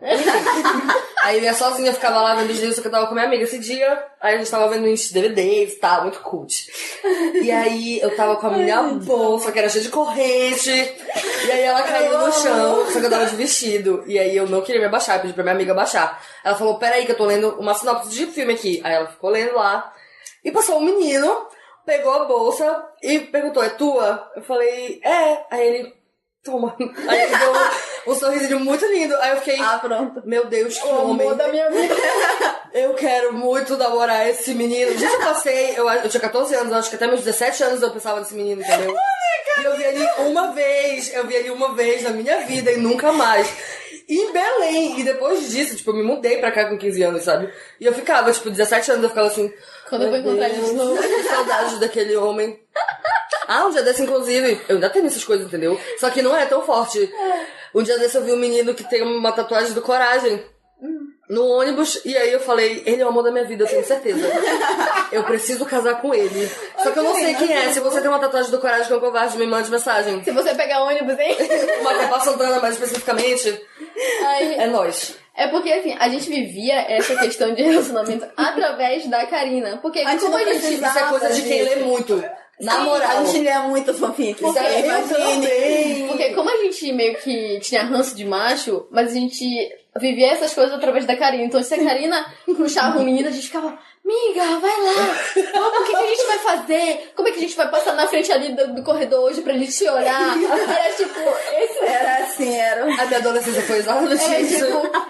Aí eu ia sozinha, ficava lá vendo os livros que eu tava com minha amiga esse dia. Aí a gente tava vendo uns DVDs e tal, muito cult. E aí eu tava com a minha bolsa, que era cheia de corrente. E aí ela caiu no chão, só que eu tava de vestido. E aí eu não queria me abaixar, eu pedi pra minha amiga abaixar. Ela falou, peraí que eu tô lendo uma sinopse de filme aqui. Aí ela ficou lendo lá. E passou um menino, pegou a bolsa e perguntou, é tua? Eu falei, é. Aí ele... toma. Aí ele deu um sorrisinho muito lindo. Aí eu fiquei... pronto. Meu Deus, que homem. Da minha vida. Eu quero muito namorar esse menino. Gente, eu passei... Eu tinha 14 anos, acho que até meus 17 anos eu pensava nesse menino, entendeu? E eu vi ele uma vez. Eu vi ele uma vez na minha vida e nunca mais. Em Belém. E depois disso, tipo, eu me mudei pra cá com 15 anos, sabe? E eu ficava, tipo, 17 anos, eu ficava assim... quando eu vou encontrar ele de novo. Que saudade daquele homem. Um dia desse, inclusive, eu ainda tenho essas coisas, entendeu? Só que não é tão forte. Um dia desse eu vi um menino que tem uma tatuagem do Coragem no ônibus, e aí eu falei, ele é o amor da minha vida, eu tenho certeza. Eu preciso casar com ele. Só que eu não sei quem é. Se você tem uma tatuagem do Coragem que é um covarde, me mande mensagem. Se você pegar ônibus, hein? Uma Capá Santana, mais especificamente. É nóis. É porque, assim, a gente vivia essa questão de relacionamento através da Karina. Porque como a gente... Isso é coisa de quem lê muito. Na moral. A gente lia muito fanfic. Porque como a gente meio que tinha ranço de macho, mas a gente vivia essas coisas através da Karina. Então se a Karina puxava um menino, a gente ficava, amiga, vai lá. O que a gente vai fazer? Como é que a gente vai passar na frente ali do corredor hoje pra gente te olhar? Era tipo, Era assim, era. A minha adolescência foi exatamente isso.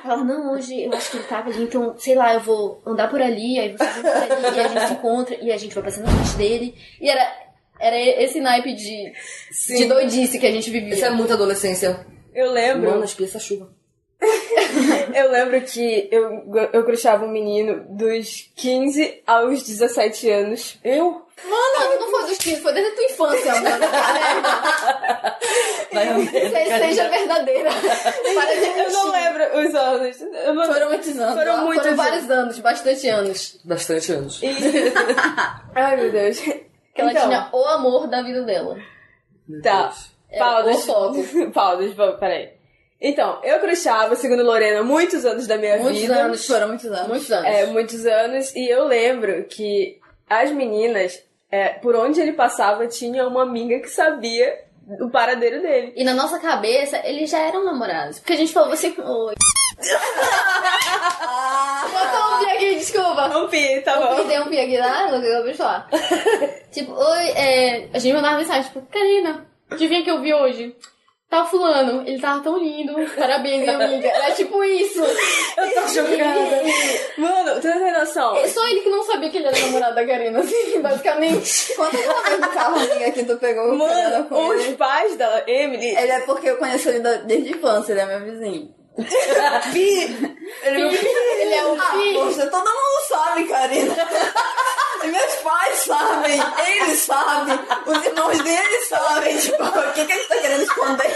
Ela, não, hoje eu acho que ele tava ali, então, sei lá, eu vou andar por ali, aí você vai por ali, e a gente se encontra, e a gente vai passando na frente dele. E era esse naipe de doidice que a gente vivia. Isso é muita adolescência. Eu lembro... Mano, espia essa chuva. Eu lembro que eu crushava um menino dos 15 aos 17 anos. Mano, não foi dos 15, foi desde a tua infância, mano. Seja verdadeira. Eu não lembro os anos. Foram muitos anos. Foram vários anos, bastante anos. Bastante anos. Ai, meu Deus. Ela tinha o amor da vida dela. Tá. Pausas, peraí. Então, eu crushava, segundo Lorena, muitos anos da minha vida. Foram muitos anos. Muitos anos. E eu lembro que as meninas, por onde ele passava, tinha uma amiga que sabia o paradeiro dele. E na nossa cabeça, eles já eram namorados. Porque a gente falou assim, oi. Botou um pi aqui, desculpa. Um pi, tá bom. Deu um pi aqui, tá? Não eu vou falar. Tipo, oi, a gente mandava mensagem, tipo, Karina, adivinha que eu vi hoje? Tá fulano, ele tava tão lindo, parabéns, minha amiga. Era tipo isso. Eu tô chocada. Mano, tu não tem noção? É só ele que não sabia que ele era namorado da Karina, assim, basicamente. Quando aquela vez do carro, amiga, que tu pegou o cara Mano, com os ele? pais da Emily... Ele é porque eu conheço ele desde a infância, ele é meu vizinho. Ele é o filho. Poxa, todo mundo sabe, Karina. Meus pais sabem, eles sabem, os irmãos deles sabem. Tipo, o que a gente tá querendo esconder?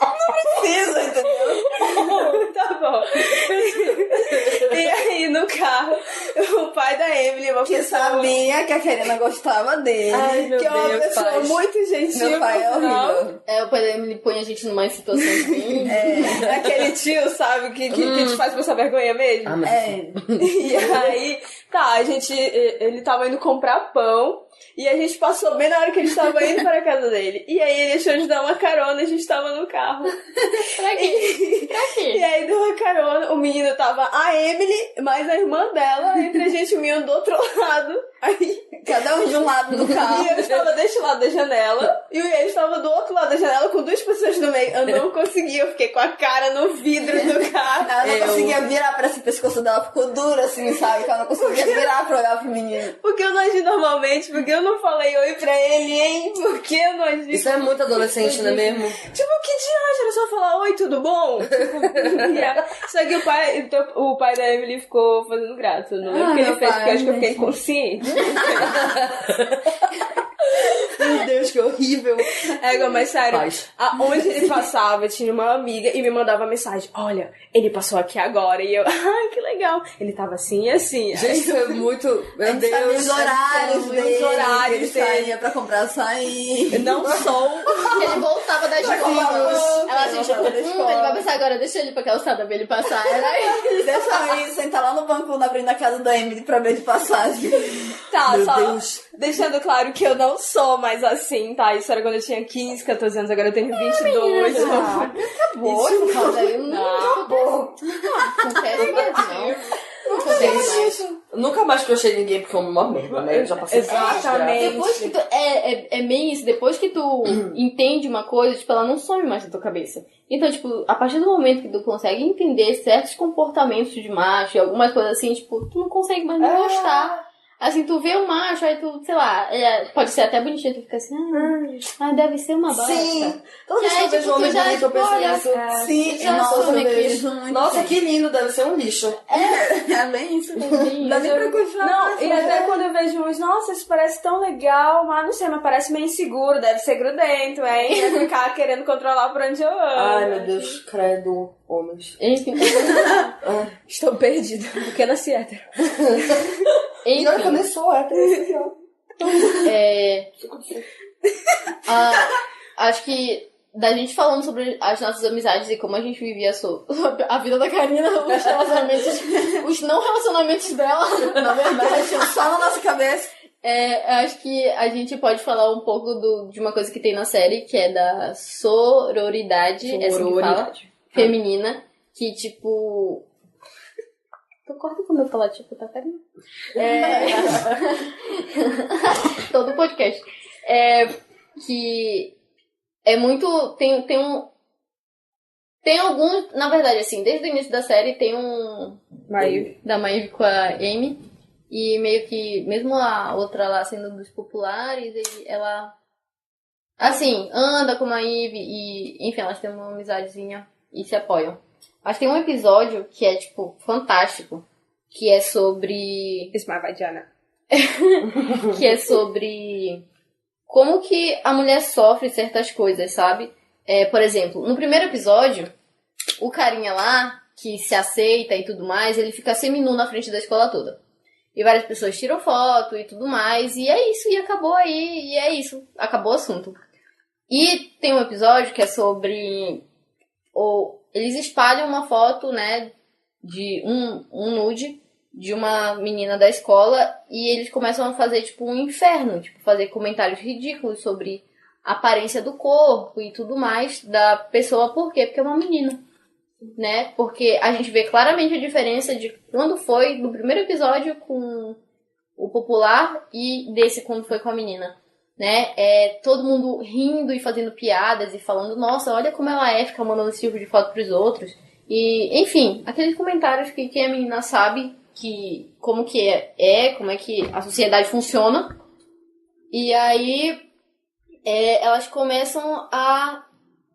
Não precisa, entendeu? Tá bom. E aí, no carro, o pai da Emily, uma Que pessoa... sabia que a Karina gostava dele. Ai, meu que é uma Deus, pessoa pais. muito gentil. Meu pai é por sinal. horrível. O pai da Emily põe a gente numa situação assim. É aquele tio, sabe, que te faz passar vergonha mesmo. Ah, mas... É, E aí, tá, ele tava indo comprar pão e a gente passou bem na hora que ele estava indo para a casa dele. E aí ele achou de dar uma carona, a gente tava no carro. Pra quê? Pra E quê? aí deu uma carona, o menino tava a Emily, mais a irmã dela, entre a gente e o menino do outro lado. Aí, cada um de um lado do carro. e eu estava deste lado da janela, e ele estava do outro lado da janela com duas pessoas no meio. Eu não conseguia, eu fiquei com a cara no vidro do carro. Ela não conseguia virar pra esse pescoço dela, ficou dura assim, sabe? Que ela não conseguia virar pra olhar pro menino. Porque eu não agi normalmente, porque eu não falei oi pra ele, hein? Porque eu não agi. Isso é muito adolescente, não é mesmo? Tipo, que diacho, era só falar oi, tudo bom? Só que o pai da Emily ficou fazendo graça. Eu não lembro o que ele meu fez, pai, porque eu acho que eu fiquei gente. inconsciente. Meu Deus, que horrível. Mas sério, Paz. aonde ele passava, tinha uma amiga e me mandava mensagem: olha, ele passou aqui agora. E eu, ai, que legal. Ele tava assim e assim. Gente, isso é muito... A Meu gente sabia Deus. os horários dele, os horários que ele saía pra comprar açaí. Eu não sou. Ele voltava da escola. Ela assim, tipo, voltava da escola. ele vai passar agora, deixa ele pra calçada ver ele passar. Era isso. Deixa eu ir sentar lá no banco na frente da casa da Emily pra ver de passagem. Tá, Meu só Deus. deixando claro que eu não sou mais assim, tá? Isso era quando eu tinha 15, 14 anos, agora eu tenho 22. Acabou essa fase aí. Não, acabou. Não acontece mais, não. Não acontece mais. Eu nunca mais crochei ninguém porque é uma merda, né? Eu já passei por isso, Exatamente. Depois que tu. É bem isso, depois que tu entende uma coisa, tipo, ela não some mais na tua cabeça. Então, tipo, a partir do momento que tu consegue entender certos comportamentos de macho e algumas coisas assim, tipo, tu não consegue mais nem gostar. Assim, tu vê um macho, aí tu, sei lá, pode ser até bonitinho, tu fica assim, deve ser uma bosta. Sim. Toda vez que E aí, eu vejo tipo, um homem tu já, bonito, eu tipo, penso olha, nisso. Sim, já nossa, sou eu meio vejo muito. Nossa, que lindo, deve ser um lixo. É bem isso. Não dá nem pra continuar. Não, e até quando eu vejo uns, nossa, isso parece tão legal, mas não sei, mas parece meio inseguro, deve ser grudento, hein? Vai ficar querendo controlar por onde eu ando. Ai, meu Deus, credo, homens. Enfim, Estou perdida, porque eu nasci hétero. E olha que eu nem sou hétero. acho que da gente falando sobre as nossas amizades e como a gente vivia a vida da Karina, os relacionamentos, os não relacionamentos dela, na verdade, Só na nossa cabeça. acho que a gente pode falar um pouco de uma coisa que tem na série, que é da sororidade, é assim que fala, feminina, que tipo... Tu corta quando eu falar tipo, tá, Karina? Todo podcast. Que é muito... Tem alguns... Na verdade, assim, desde o início da série tem um... Maeve. Da Maeve com a Amy. E meio que... Mesmo a outra lá sendo dos populares, ela... Assim, anda com a Maeve e... Enfim, elas têm uma amizadezinha e se apoiam. Mas tem um episódio que é, tipo, fantástico. Que é sobre... Ismael Vadiana. Que é sobre... Como que a mulher sofre certas coisas, sabe? Por exemplo, no primeiro episódio, o carinha lá, que se aceita e tudo mais, ele fica seminu na frente da escola toda. E várias pessoas tiram foto e tudo mais, e é isso, e acabou aí, e é isso. Acabou o assunto. E tem um episódio que é sobre... Eles espalham uma foto, né, de um nude de uma menina da escola e eles começam a fazer, tipo, um inferno. Tipo, fazer comentários ridículos sobre a aparência do corpo e tudo mais da pessoa. Por quê? Porque é uma menina, né? Porque a gente vê claramente a diferença de quando foi no primeiro episódio com o popular e desse quando foi com a menina. né? Todo mundo rindo e fazendo piadas e falando, nossa, olha como ela fica mandando esse tipo de foto pros outros. E, enfim, aqueles comentários que a menina sabe como que como é que a sociedade funciona. E aí elas começam a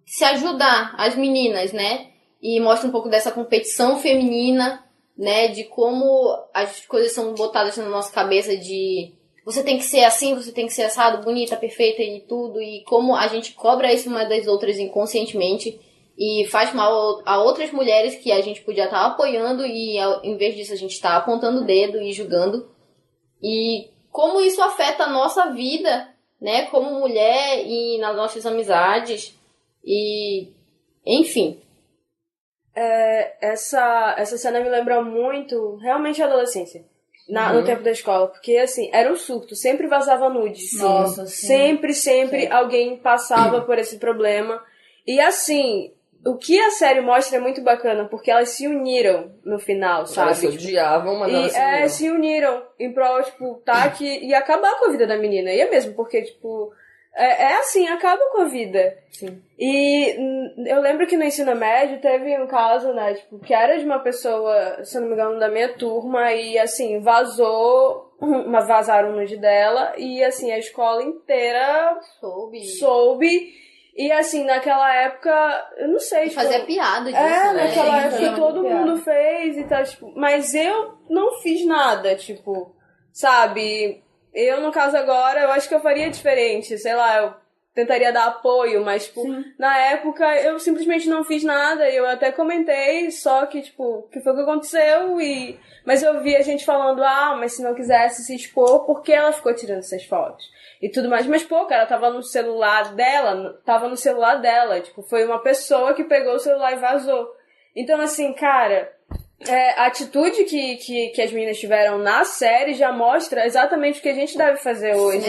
se ajudar, as meninas, né? E mostra um pouco dessa competição feminina, né? De como as coisas são botadas na nossa cabeça de você tem que ser assim, você tem que ser assado, bonita, perfeita e tudo. E como a gente cobra isso uma das outras inconscientemente e faz mal a outras mulheres que a gente podia estar apoiando e em vez disso a gente está apontando o dedo e julgando. E como isso afeta a nossa vida, né? Como mulher e nas nossas amizades. E, enfim. Essa cena me lembra muito, realmente, a adolescência. No tempo da escola. Porque, assim, era um surto. Sempre vazava nude. Nossa, sim. Sempre alguém passava por esse problema. E, assim, o que a série mostra é muito bacana, porque elas se uniram no final, sabe? Elas se odiavam, mas elas se uniram em prol, tipo, e acabar com a vida da menina. E é mesmo, porque, tipo... assim, acaba com a vida. Sim. E eu lembro que no ensino médio teve um caso, né, tipo, que era de uma pessoa, se eu não me engano, da minha turma, e assim, vazaram o nude dela, e assim, a escola inteira soube. E assim, naquela época, eu não sei, tipo, fazia piada disso, né? naquela Sim, época todo mundo fez e tal, tipo, mas eu não fiz nada, tipo, sabe? Eu, no caso agora, eu acho que eu faria diferente, sei lá, eu tentaria dar apoio, mas, tipo, na época eu simplesmente não fiz nada, e eu até comentei, só que, tipo, que foi o que aconteceu, mas eu vi a gente falando, mas se não quisesse se expor, por que ela ficou tirando essas fotos? E tudo mais, mas, pô, cara, tava no celular dela, tipo, foi uma pessoa que pegou o celular e vazou. Então, assim, cara... a atitude que as meninas tiveram na série já mostra exatamente o que a gente deve fazer hoje.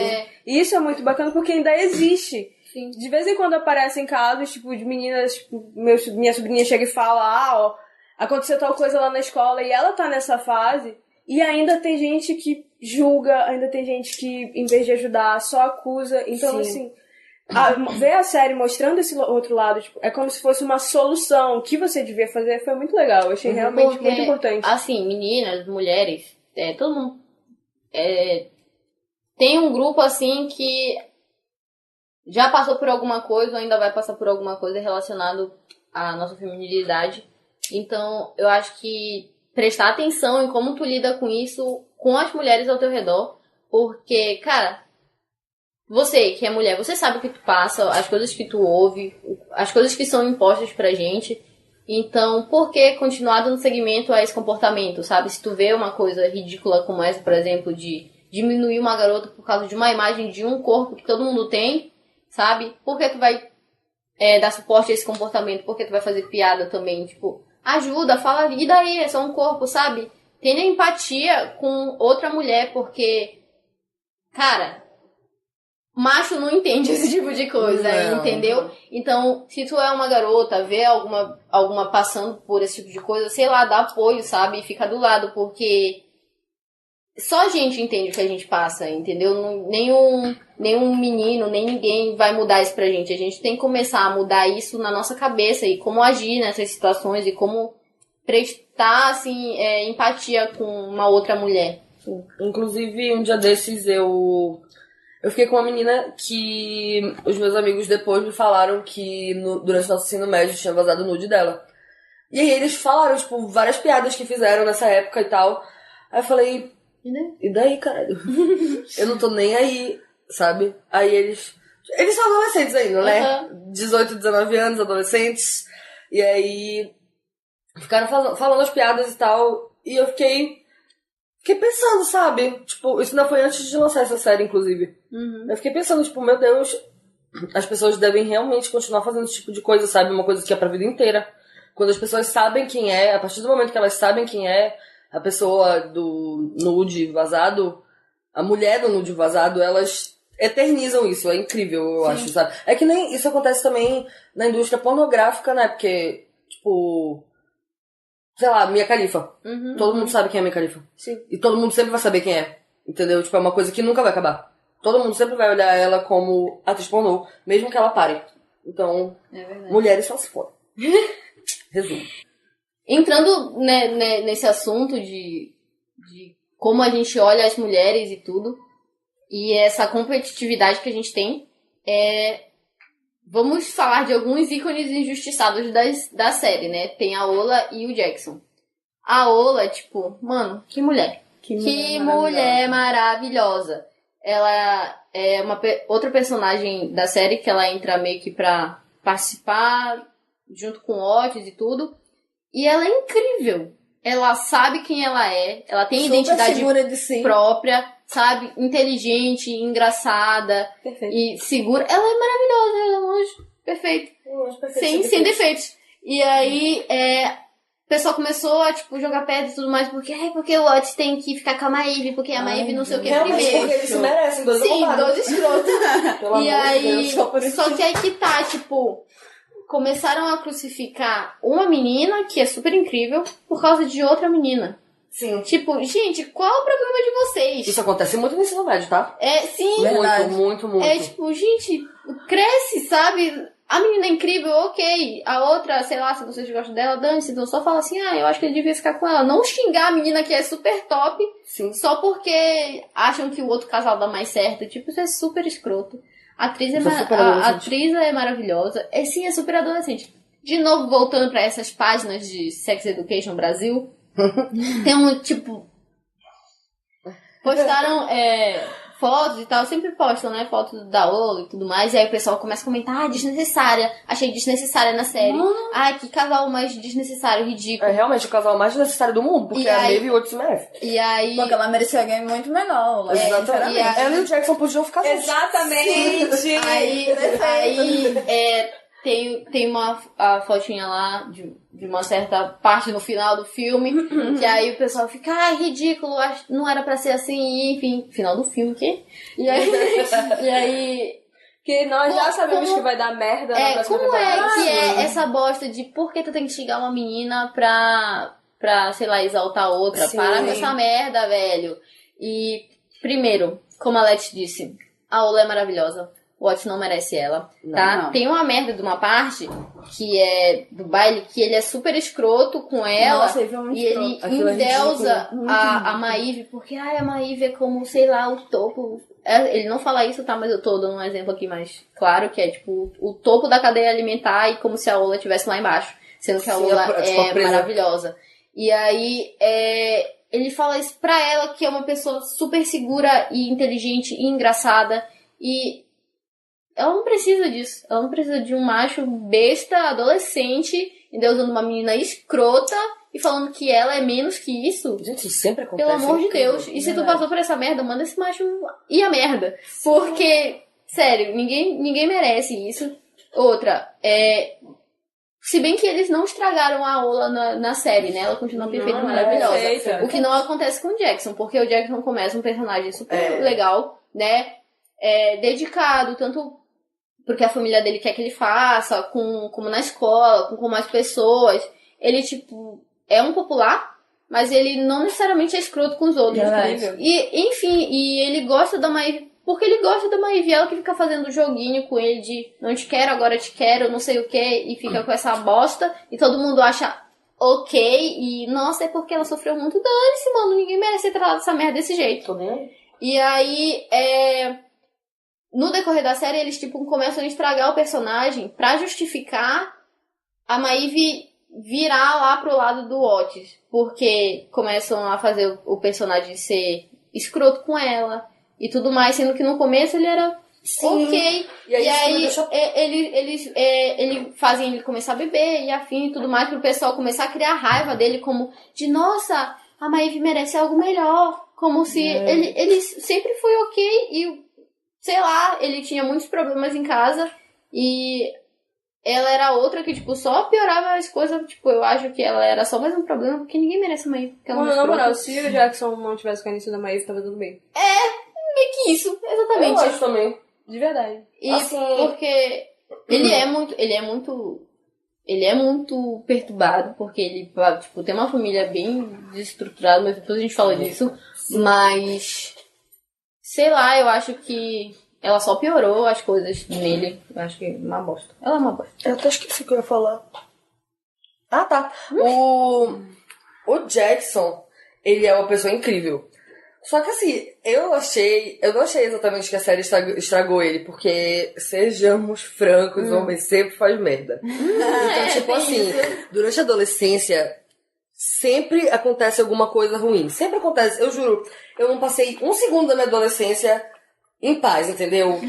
E isso é muito bacana porque ainda existe. Sim. De vez em quando aparecem casos, tipo, de meninas, tipo, minha sobrinha chega e fala, aconteceu tal coisa lá na escola e ela tá nessa fase. E ainda tem gente que julga, ainda tem gente que, em vez de ajudar, só acusa. Então, assim... ver a série mostrando esse outro lado, tipo, é como se fosse uma solução. O que você devia fazer foi muito legal. Eu achei realmente muito importante. Assim, meninas, mulheres, todo mundo tem um grupo assim que já passou por alguma coisa ou ainda vai passar por alguma coisa relacionado à nossa feminilidade. Então, eu acho que prestar atenção em como tu lida com isso com as mulheres ao teu redor, porque, cara, você que é mulher, você sabe o que tu passa, as coisas que tu ouve, as coisas que são impostas pra gente. Então, por que continuar dando seguimento a esse comportamento, sabe? Se tu vê uma coisa ridícula como essa, por exemplo, de diminuir uma garota por causa de uma imagem de um corpo que todo mundo tem, sabe? Por que tu vai dar suporte a esse comportamento? Por que tu vai fazer piada também? Tipo, ajuda, fala, e daí? É só um corpo, sabe? Tenha empatia com outra mulher, porque, cara... macho não entende esse tipo de coisa, entendeu? Então, se tu é uma garota, vê alguma passando por esse tipo de coisa, sei lá, dá apoio, sabe? E fica do lado, porque só a gente entende o que a gente passa, entendeu? Nenhum menino, nem ninguém vai mudar isso pra gente. A gente tem que começar a mudar isso na nossa cabeça e como agir nessas situações e como prestar, assim, empatia com uma outra mulher. Inclusive, um dia desses eu fiquei com uma menina que os meus amigos depois me falaram que durante o nosso ensino médio tinha vazado o nude dela. E aí eles falaram, tipo, várias piadas que fizeram nessa época e tal. Aí eu falei, e daí, caralho? Eu não tô nem aí, sabe? Aí eles são adolescentes ainda, né? 18, 19 anos, adolescentes. E aí ficaram falando as piadas e tal. E eu fiquei pensando, sabe? Tipo, isso ainda foi antes de lançar essa série, inclusive. Eu fiquei pensando, tipo, meu Deus, as pessoas devem realmente continuar fazendo esse tipo de coisa, sabe? Uma coisa que é pra vida inteira. Quando as pessoas sabem quem é, a partir do momento que elas sabem quem é a pessoa do nude vazado, a mulher do nude vazado, elas eternizam isso. É incrível, eu acho, sabe? É que nem isso acontece também na indústria pornográfica, né? Porque, tipo... sei lá, Mia Khalifa. Todo mundo sabe quem é Mia Khalifa. Sim. E todo mundo sempre vai saber quem é. Entendeu? Tipo, é uma coisa que nunca vai acabar. todo mundo sempre vai olhar ela como atriz pornô, mesmo que ela pare. Então, mulheres só se for. Resumo. Entrando nesse assunto de como a gente olha as mulheres e tudo, e essa competitividade que a gente tem, vamos falar de alguns ícones injustiçados da série, né? Tem a Ola e o Jackson. A Ola, tipo, mano, que mulher. Que mulher maravilhosa. Ela é outra personagem da série que ela entra meio que pra participar junto com o Otis e tudo. E ela é incrível. Ela sabe quem ela é. Ela tem Super identidade segura de si. própria, sabe? Inteligente, engraçada. Perfeito. E segura. Ela é maravilhosa. Ela é um anjo perfeito. Sem defeitos. E aí, o pessoal começou a, tipo, jogar pedra e tudo mais, porque o Otis tem que ficar com a Maeve, porque a Maeve não sei o que Realmente, primeiro. porque eles se merecem, dois Sim, arrombados. dois escrotos. Pelo E amor de aí, Deus, só por isso. só que aí que tá, tipo, começaram a crucificar uma menina, que é super incrível, por causa de outra menina. Sim. Tipo, gente, qual é o problema de vocês? Isso acontece muito no ensino médio, tá? Sim, Verdade. Muito. é tipo, gente, cresce, sabe? A menina é incrível, ok. A outra, sei lá, se vocês gostam dela, dane-se. Então só fala assim, eu acho que ele devia ficar com ela. Não xingar a menina que é super top, Sim. só porque acham que o outro casal dá mais certo. Tipo, isso é super escroto. A atriz Isso é super a adolescente. atriz é maravilhosa. Sim, é super adolescente. De novo, voltando pra essas páginas de Sex Education Brasil, tem um, tipo... Postaram fotos e tal, sempre postam, né? Fotos da Ola e tudo mais. E aí o pessoal começa a comentar, desnecessária. Achei desnecessária na série. Ai, que casal mais desnecessário, ridículo. É realmente o casal mais necessário do mundo, porque E a aí- Maeve e o Otis se merecem. E aí... Porque ela merecia alguém muito melhor. Exatamente. e aí- Ela e o Jackson podiam ficar juntos. Exatamente! Aí tem a fotinha lá de uma certa parte no final do filme, que aí o pessoal fica, ridículo, não era pra ser assim, e, enfim, final do filme, o quê? E aí Que nós já sabemos como- que vai dar merda na próxima como é temporada. que é essa bosta de por que tu tem que xingar uma menina pra, sei lá, exaltar outra? Sim. Para com essa merda, velho. E, primeiro, como a Letty disse, a Ola é maravilhosa. O Otis não merece ela, tá? Não. Tem uma merda de uma parte que é do baile, que ele é super escroto com ela. Nossa, ele foi muito e ele escroto. Aquilo é endeusa ridículo, muito a ridículo. Maeve, porque a Maeve é como, sei lá, o topo. Ele não fala isso, tá? Mas eu tô dando um exemplo aqui mais claro, que é tipo o topo da cadeia alimentar e como se a Ola estivesse lá embaixo. Sendo que a Sim, Ola tipo, a é presa. maravilhosa. E aí, ele fala isso pra ela, que é uma pessoa super segura e inteligente e engraçada. E ela não precisa disso. Ela não precisa de um macho besta, adolescente, endeusando uma menina escrota e falando que ela é menos que isso. Gente, isso sempre acontece. Pelo amor de incrível. Deus. E se tu passou por essa merda, manda esse macho ir a merda. Porque, sério, ninguém merece isso. Outra, se bem que eles não estragaram a Ola na série, né? Ela continua perfeita e Não, maravilhosa. perfeita. O que não acontece com o Jackson, porque o Jackson começa um personagem super legal, né? Dedicado, tanto porque a família dele quer que ele faça, como na escola, com mais pessoas. Ele, tipo, é um popular, mas ele não necessariamente é escroto com os outros. Verdade. E, enfim, ele gosta da Maeve, porque ele gosta da Maeve, ela que fica fazendo joguinho com ele de não te quero, agora te quero, não sei o que, e fica com essa bosta, e todo mundo acha ok, e nossa, é porque ela sofreu muito. Dane-se, mano, ninguém merece ser tratado dessa merda desse jeito. Tô nem aí. E aí, no decorrer da série, eles tipo começam a estragar o personagem pra justificar a Maeve virar lá pro lado do Otis. Porque começam a fazer o personagem ser escroto com ela e tudo mais, sendo que no começo ele era ok. E aí, isso me deixa- eles fazem ele começar a beber e afim e tudo mais, pro pessoal começar a criar raiva dele como de, nossa, a Maeve merece algo melhor. Como se ele sempre foi ok e, sei lá, ele tinha muitos problemas em casa e ela era outra que, tipo, só piorava as coisas. Tipo, eu acho que ela era só mais um problema, porque ninguém merece a Maeve. porque ela é uma Mano, na escrota. moral, se o Jackson não tivesse conhecido a Maeve, tava tudo bem. Que isso, Eu exatamente. acho também. De verdade. E Assim, porque ele é muito perturbado, porque ele, tipo, tem uma família bem desestruturada, mas depois a gente fala disso. Mas sei lá, eu acho que ela só piorou as coisas nele. Eu acho que é uma bosta. Ela é uma bosta. Eu até esqueci o que eu ia falar. Ah, tá. O Jackson, ele é uma pessoa incrível. Só que assim, eu não achei exatamente que a série estragou ele, porque, sejamos francos, homem sempre faz merda. Então, tipo assim, durante a adolescência, sempre acontece alguma coisa ruim. Sempre acontece, eu juro, eu não passei um segundo da minha adolescência em paz, entendeu?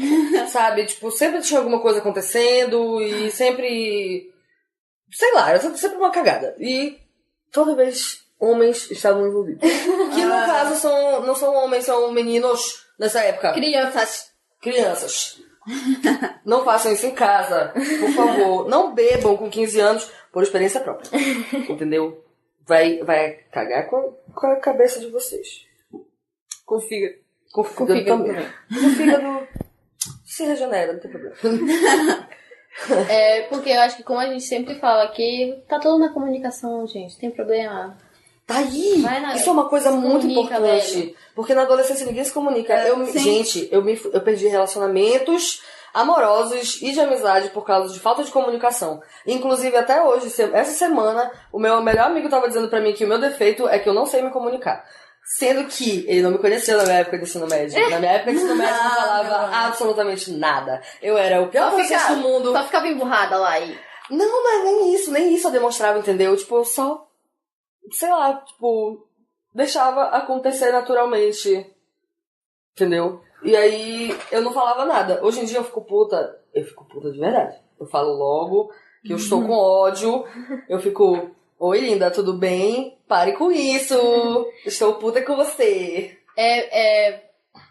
Sabe? Tipo, sempre tinha alguma coisa acontecendo e sempre... Sei lá, era sempre uma cagada. E toda vez homens estavam envolvidos. Que no caso não são homens, são meninos nessa época. Crianças. Não façam isso em casa, por favor. Não bebam com 15 anos por experiência própria. Entendeu? Vai cagar com a cabeça de vocês. Com fígado. Com fígado também. O fígado se regenera, não tem problema. Porque eu acho que como a gente sempre fala aqui, tá tudo na comunicação, gente. Tem problema. Tá aí! Isso é uma coisa muito importante. Velho. Porque na adolescência ninguém se comunica. Gente, eu perdi relacionamentos amorosos e de amizade por causa de falta de comunicação. Inclusive, até hoje, essa semana, o meu melhor amigo tava dizendo pra mim que o meu defeito é que eu não sei me comunicar. Sendo que ele não me conheceu na minha época de ensino médio. Na minha época de ensino médio eu não falava absolutamente nada. Eu era o pior processo do mundo. Só ficava emburrada lá e... Não, mas nem isso eu demonstrava, entendeu? Tipo, eu só... Sei lá, tipo, deixava acontecer naturalmente. Entendeu? E aí eu não falava nada. Hoje em dia eu fico puta de verdade. Eu falo logo que eu estou com ódio. Eu fico, oi linda, tudo bem? Pare com isso. Estou puta com você.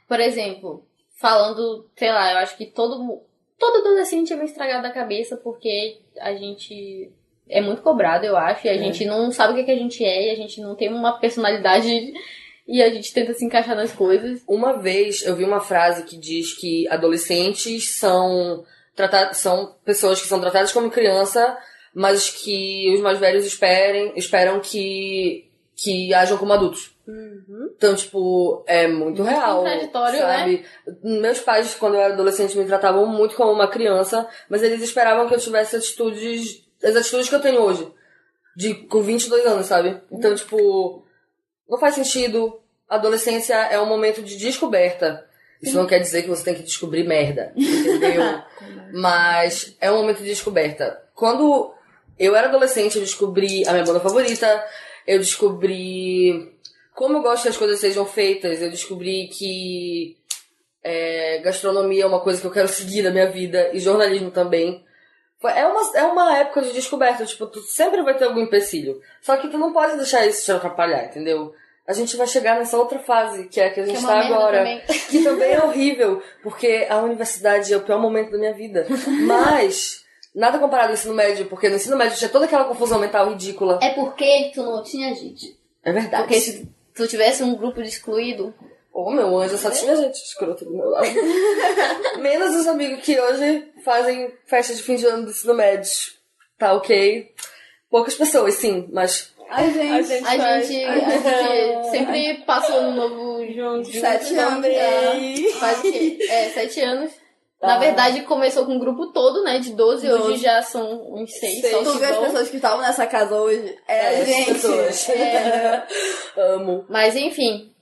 Por exemplo, falando, sei lá, eu acho que todo adolescente é meio estragado da cabeça porque a gente... É muito cobrado, eu acho, e a gente não sabe o que a gente é, e a gente não tem uma personalidade e a gente tenta se encaixar nas coisas. Uma vez eu vi uma frase que diz que adolescentes são pessoas que são tratadas como criança, mas que os mais velhos esperam que ajam como adultos. Então, tipo, é muito real. Contraditório, sabe? Né? Meus pais, quando eu era adolescente, me tratavam muito como uma criança, mas eles esperavam que eu tivesse as atitudes que eu tenho hoje. Com 22 anos, sabe? Então, tipo, não faz sentido. A adolescência é um momento de descoberta. Isso não quer dizer que você tem que descobrir merda, entendeu? Mas é um momento de descoberta. Quando eu era adolescente, eu descobri a minha banda favorita, eu descobri como eu gosto que as coisas sejam feitas, eu descobri que gastronomia é uma coisa que eu quero seguir na minha vida, e jornalismo também. É uma época de descoberta, tipo, tu sempre vai ter algum empecilho. Só que tu não pode deixar isso te atrapalhar, entendeu? A gente vai chegar nessa outra fase, que é a que a gente tá agora. Também. Que também é horrível, porque a universidade é o pior momento da minha vida. Mas, nada comparado ao ensino médio, porque no ensino médio tinha toda aquela confusão mental ridícula. É porque tu não tinha gente. É verdade. Porque se tu tivesse um grupo de excluído... Ô, meu anjo, só tinha gente escrota do meu lado. Menos os amigos que hoje fazem festa de fim de ano do ensino médio. Tá ok? Poucas pessoas, sim, mas... A gente sempre passou no novo junto. 7 anos. Faz o quê? 7 anos. Na verdade, começou com o grupo todo, né? De 12, hoje já são uns 6. Tu vê as pessoas que estavam nessa casa hoje? A gente. Pessoas. Amo. Mas enfim...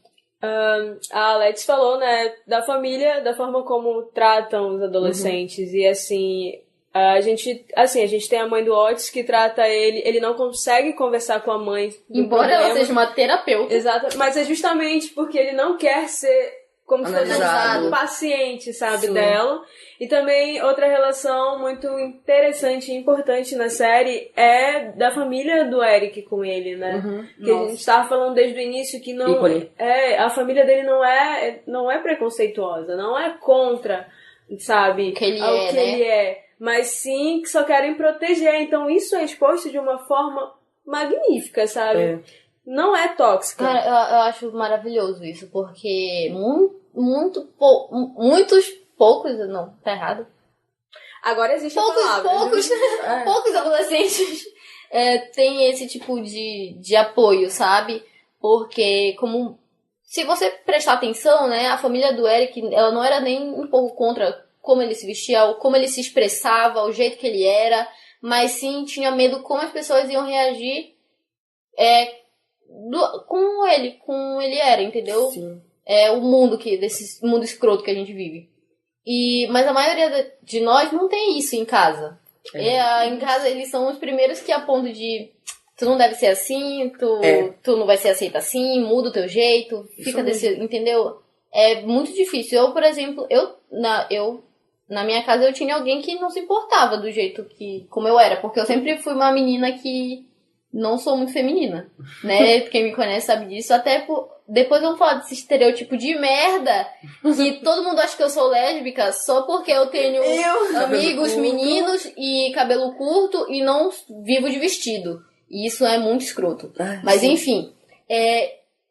A Alex falou, né, da família, da forma como tratam os adolescentes. E assim, a gente tem a mãe do Otis que trata ele não consegue conversar com a mãe. Embora ela seja uma terapeuta. Exato, mas é justamente porque ele não quer ser como se fosse um paciente, sabe, Sim. dela. E também outra relação muito interessante e importante na série é da família do Eric com ele, né? Que a gente estava falando desde o início que não a família dele não é preconceituosa, não é contra, sabe, o que ele ele é, mas sim que só querem proteger. Então isso é exposto de uma forma magnífica, sabe? Não é tóxica. Cara, eu acho maravilhoso isso, porque muitos poucos, não, tá errado. Agora existe a palavra. Poucos adolescentes têm esse tipo de apoio, sabe? Porque como se você prestar atenção, né, a família do Eric, ela não era nem um pouco contra como ele se vestia, ou como ele se expressava, o jeito que ele era, mas sim tinha medo como as pessoas iam reagir como ele era, entendeu? Sim. O mundo desse mundo escroto que a gente vive. Mas a maioria de nós não tem isso em casa. Em casa eles são os primeiros que apontam de tu não deve ser assim, tu não vai ser aceita assim, muda o teu jeito, fica desse, entendeu? É muito difícil. Eu, por exemplo, na minha casa eu tinha alguém que não se importava do jeito como eu era, porque eu sempre fui uma menina que não sou muito feminina, né? Quem me conhece sabe disso. Depois vamos falar desse estereotipo de merda que todo mundo acha que eu sou lésbica só porque eu tenho amigos meninos e cabelo curto e não vivo de vestido. E isso é muito escroto. Mas enfim,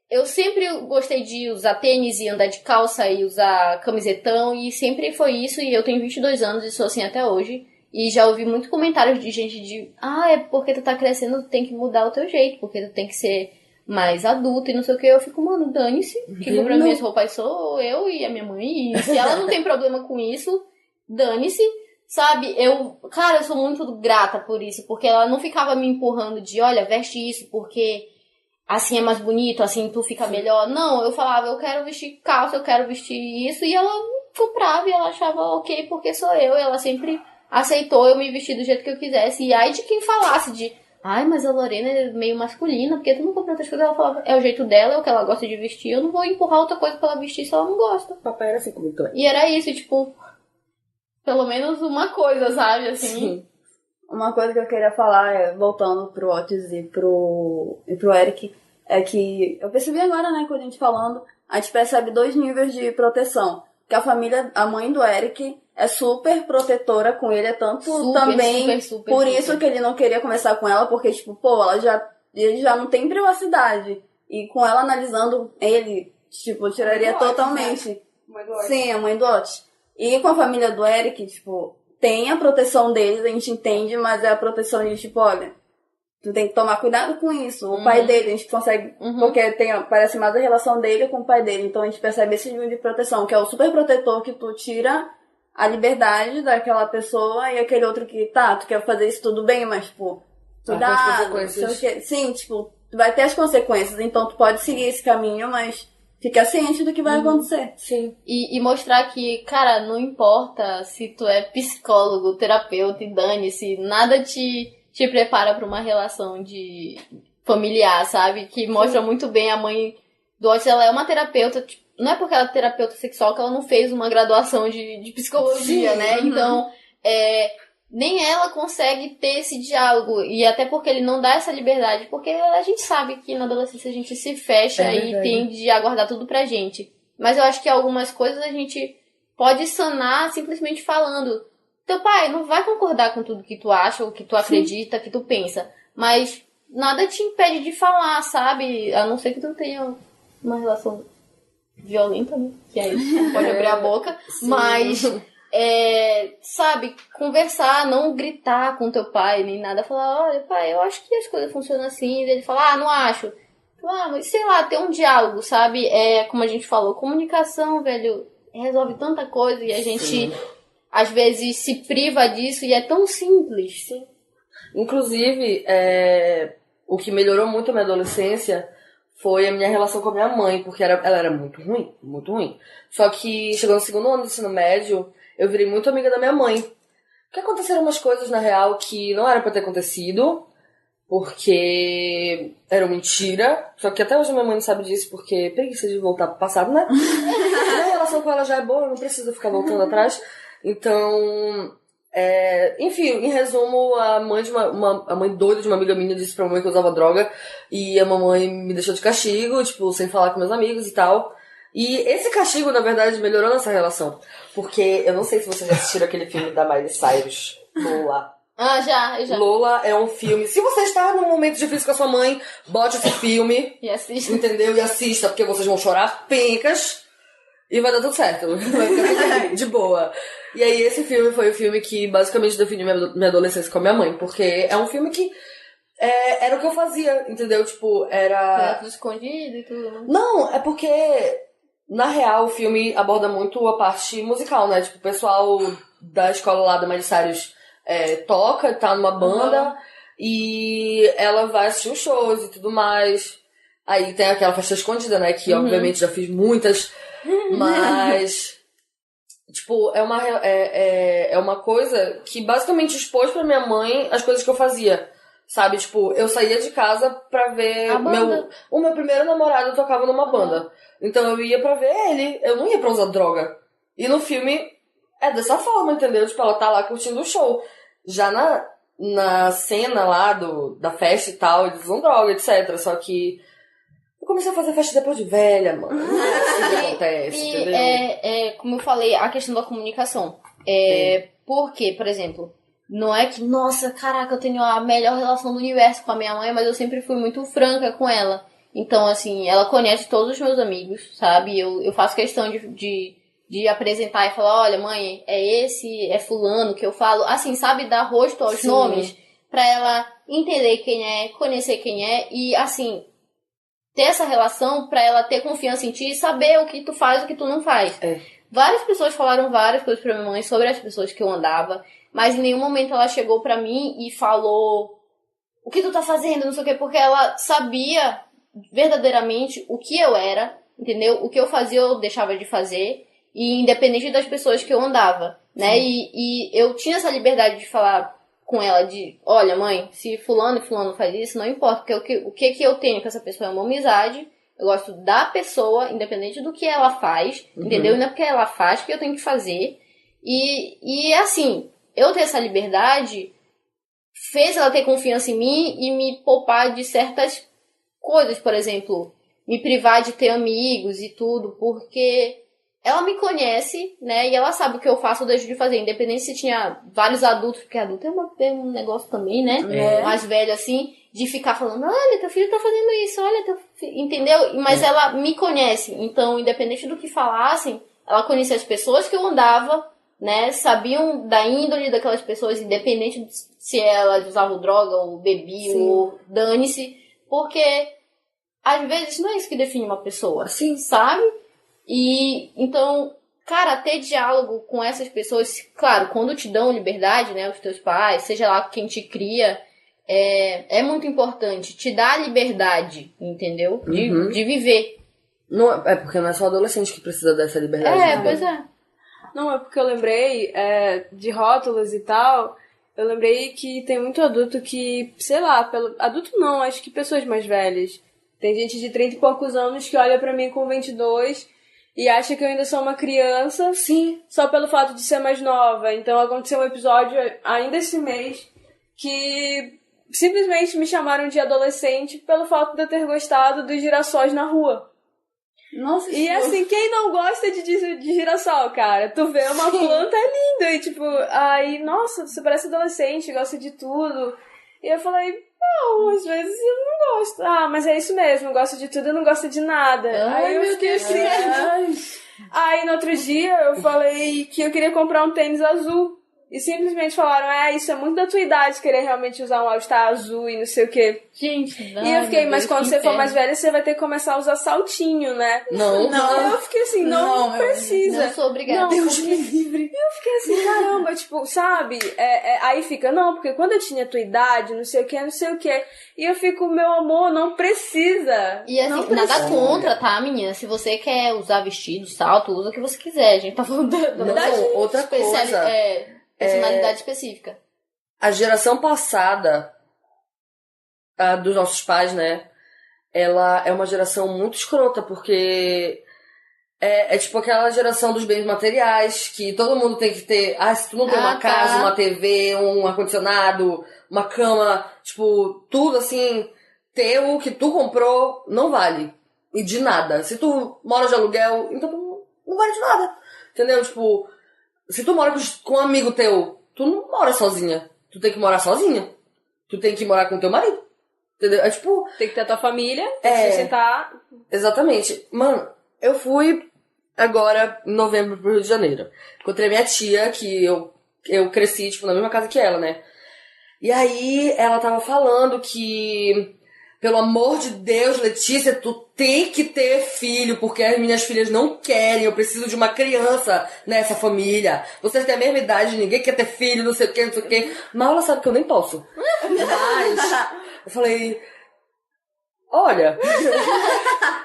eu sempre gostei de usar tênis e andar de calça e usar camisetão e sempre foi isso. E eu tenho 22 anos e sou assim até hoje. E já ouvi muitos comentários de gente é porque tu tá crescendo, tu tem que mudar o teu jeito, porque tu tem que ser mais adulta e não sei o que. Eu fico, mano, dane-se. Quem compra minhas roupas sou eu e a minha mãe. E se ela não tem problema com isso, dane-se. Sabe, eu sou muito grata por isso, porque ela não ficava me empurrando olha, veste isso, porque assim é mais bonito, assim tu fica melhor. Não, eu falava, eu quero vestir calça, eu quero vestir isso, e ela comprava e ela achava ok, porque sou eu, e ela sempre aceitou eu me vestir do jeito que eu quisesse. E aí de quem falasse mas a Lorena é meio masculina, porque tu não compra outras coisas, ela falava, é o jeito dela, é o que ela gosta de vestir, eu não vou empurrar outra coisa pra ela vestir se ela não gosta. Papai era assim comigo também. E era isso, tipo, pelo menos uma coisa, sabe, assim. Sim. Uma coisa que eu queria falar, voltando pro Otis e pro Eric, é que eu percebi agora, né, com a gente falando, a gente percebe 2 níveis de proteção. Que a mãe do Eric é super protetora com ele, é tanto também super, por isso que ele não queria conversar com ela, porque, tipo, ele já não tem privacidade. E com ela analisando, ele, tipo, tiraria totalmente. Sim, a mãe do Otis. E com a família do Eric, tipo, tem a proteção deles, a gente entende, mas é a proteção de, tipo, olha, tu tem que tomar cuidado com isso. O pai dele, a gente consegue, porque parece mais a relação dele com o pai dele, então a gente percebe esse nível de proteção, que é o super protetor que tu tira a liberdade daquela pessoa e aquele outro que, tu quer fazer isso tudo bem, mas, tipo, cuidado, sim, tipo, tu vai ter as consequências, então tu pode seguir esse caminho, mas fica ciente do que vai acontecer. Sim. E mostrar que, cara, não importa se tu é psicólogo, terapeuta e dane-se, nada te prepara pra uma relação de familiar, sabe? Que mostra muito bem a mãe do Otis, ela é uma terapeuta, tipo, não é porque ela é terapeuta sexual que ela não fez uma graduação de psicologia, né? Então, nem ela consegue ter esse diálogo, e até porque ele não dá essa liberdade, porque a gente sabe que na adolescência a gente se fecha e tende a guardar tudo pra gente. Mas eu acho que algumas coisas a gente pode sanar simplesmente falando. Teu pai não vai concordar com tudo que tu acha, ou que tu acredita, que tu pensa, mas nada te impede de falar, sabe? A não ser que tu tenha uma relação violenta, né? Que aí pode abrir a boca, mas... sabe, conversar, não gritar com teu pai, nem nada, falar, olha, pai, eu acho que as coisas funcionam assim, e ele fala, não acho. Mas sei lá, ter um diálogo, sabe? Como a gente falou, comunicação, velho, resolve tanta coisa e a gente, às vezes, se priva disso e é tão simples. Sim. Inclusive, o que melhorou muito a minha adolescência foi a minha relação com a minha mãe, porque ela era muito ruim, muito ruim. Só que chegou no 2º ano do ensino médio, eu virei muito amiga da minha mãe. Porque aconteceram umas coisas, na real, que não era pra ter acontecido, porque eram mentira. Só que até hoje a minha mãe não sabe disso, porque preguiça de voltar pro passado, né? A relação com ela já é boa, não precisa ficar voltando atrás. Então, enfim, em resumo, a mãe doida de uma amiga minha disse pra mamãe que eu usava droga, e a mamãe me deixou de castigo, tipo, sem falar com meus amigos e tal. E esse castigo, na verdade, melhorou nossa relação. Porque eu não sei se vocês já assistiram aquele filme da Miley Cyrus, Lola. Já. Lola é um filme. Se você está num momento difícil com a sua mãe, bote esse filme. E assista. Entendeu? E assista, porque vocês vão chorar pencas e vai dar tudo certo. Vai ficar tudo de boa. E aí esse filme foi o filme que basicamente definiu minha adolescência com a minha mãe. Porque é um filme que era o que eu fazia, entendeu? Tipo, Era tudo escondido e tudo, né? Não, é porque, na real, o filme aborda muito a parte musical, né? Tipo, o pessoal da escola lá da Magissários toca, tá numa banda, e ela vai assistir os shows e tudo mais. Aí tem aquela festa escondida, né? Que, obviamente, já fiz muitas, mas... Tipo, é uma coisa que basicamente expôs pra minha mãe as coisas que eu fazia. Sabe? Tipo, eu saía de casa pra ver... O meu primeiro namorado tocava numa banda. Então eu ia pra ver ele. Eu não ia pra usar droga. E no filme é dessa forma, entendeu? Tipo, ela tá lá curtindo o show. Já na cena lá da festa e tal, eles usam droga, etc. Só que eu comecei a fazer festa depois de velha, mano. Não é assim que acontece, entendeu? Como eu falei, a questão da comunicação. Porque, por exemplo, não é que, nossa, caraca, eu tenho a melhor relação do universo com a minha mãe, mas eu sempre fui muito franca com ela. Então, assim, ela conhece todos os meus amigos, sabe? Eu faço questão de apresentar e falar, olha, mãe, é fulano que eu falo. Assim, sabe? Dar rosto aos nomes pra ela entender quem é, conhecer quem é e, assim... ter essa relação pra ela ter confiança em ti e saber o que tu faz e o que tu não faz. Várias pessoas falaram várias coisas pra minha mãe sobre as pessoas que eu andava, mas em nenhum momento ela chegou pra mim e falou o que tu tá fazendo, não sei o quê, porque ela sabia verdadeiramente o que eu era, entendeu? O que eu fazia eu deixava de fazer, e independente das pessoas que eu andava, né? E eu tinha essa liberdade de falar com ela de, olha, mãe, se fulano e fulano faz isso, não importa, porque o que eu tenho com essa pessoa é uma amizade, eu gosto da pessoa, independente do que ela faz, entendeu? E não é porque ela faz que eu tenho que fazer. E assim, eu ter essa liberdade fez ela ter confiança em mim e me poupar de certas coisas, por exemplo, me privar de ter amigos e tudo, porque... ela me conhece, né? E ela sabe o que eu faço ou deixo de fazer. Independente se tinha vários adultos, porque adulto é um negócio também, né? Mais velho, assim, de ficar falando, olha, teu filho tá fazendo isso, olha, teu filho... entendeu? Mas ela me conhece. Então, independente do que falassem, ela conhecia as pessoas que eu andava, né? Sabiam da índole daquelas pessoas, independente se elas usavam droga ou bebiam, ou dane-se. Porque, às vezes, não é isso que define uma pessoa. Sim. Sabe? E, então, cara, ter diálogo com essas pessoas, claro, quando te dão liberdade, né, os teus pais, seja lá quem te cria, é muito importante, te dá a liberdade, entendeu? De viver. Não, é porque não é só adolescente que precisa dessa liberdade. Pois é. Não, é porque eu lembrei de rótulos e tal, eu lembrei que tem muito adulto que, sei lá, adulto não, acho que pessoas mais velhas. Tem gente de 30 e poucos anos que olha pra mim com 22 e acha que eu ainda sou uma criança, só pelo fato de ser mais nova. Então aconteceu um episódio ainda esse mês que simplesmente me chamaram de adolescente pelo fato de eu ter gostado dos girassóis na rua. Nossa, E assim, quem não gosta de girassol, cara? Tu vê uma planta, é lindo. E tipo, aí, nossa, você parece adolescente, gosta de tudo. E eu falei, não, às vezes eu não gosto. Ah, mas é isso mesmo, eu gosto de tudo e não gosto de nada. Aí eu fiquei assim. Aí no outro dia eu falei que eu queria comprar um tênis azul. E simplesmente falaram, isso é muito da tua idade, querer realmente usar um All-Star azul e não sei o quê. Gente, não, e eu fiquei, mas quando você for mais velha, você vai ter que começar a usar saltinho, né? Não. Eu fiquei assim, não precisa. Não sou obrigada. Não, Deus me livre. Eu fiquei assim, caramba, tipo, sabe? Aí fica, não, porque quando eu tinha a tua idade, não sei o que. E eu fico, meu amor, não precisa. E assim, nada contra, tá, menina? Se você quer usar vestido, salto, usa o que você quiser. A gente tá falando outra coisa. Personalidade específica. A geração passada, a dos nossos pais, né? Ela é uma geração muito escrota, porque é tipo aquela geração dos bens materiais, que todo mundo tem que ter. Se tu não tem uma casa, uma TV, um ar-condicionado, uma cama, tipo, tudo assim, teu que tu comprou, não vale. E de nada. Se tu mora de aluguel, então não vale de nada. Entendeu? Tipo, se tu mora com um amigo teu, tu não mora sozinha. Tu tem que morar sozinha. Tu tem que morar com teu marido. Entendeu? É tipo... tem que ter a tua família, tem que sustentar. Exatamente. Mano, eu fui agora, em novembro, pro Rio de Janeiro. Encontrei minha tia, que eu cresci, tipo, na mesma casa que ela, né? E aí ela tava falando que, pelo amor de Deus, Letícia, tu tem que ter filho, porque as minhas filhas não querem, eu preciso de uma criança nessa família. Vocês têm a mesma idade, ninguém quer ter filho, não sei o que, não sei o que. Mas ela sabe que eu nem posso. Mas eu falei, olha,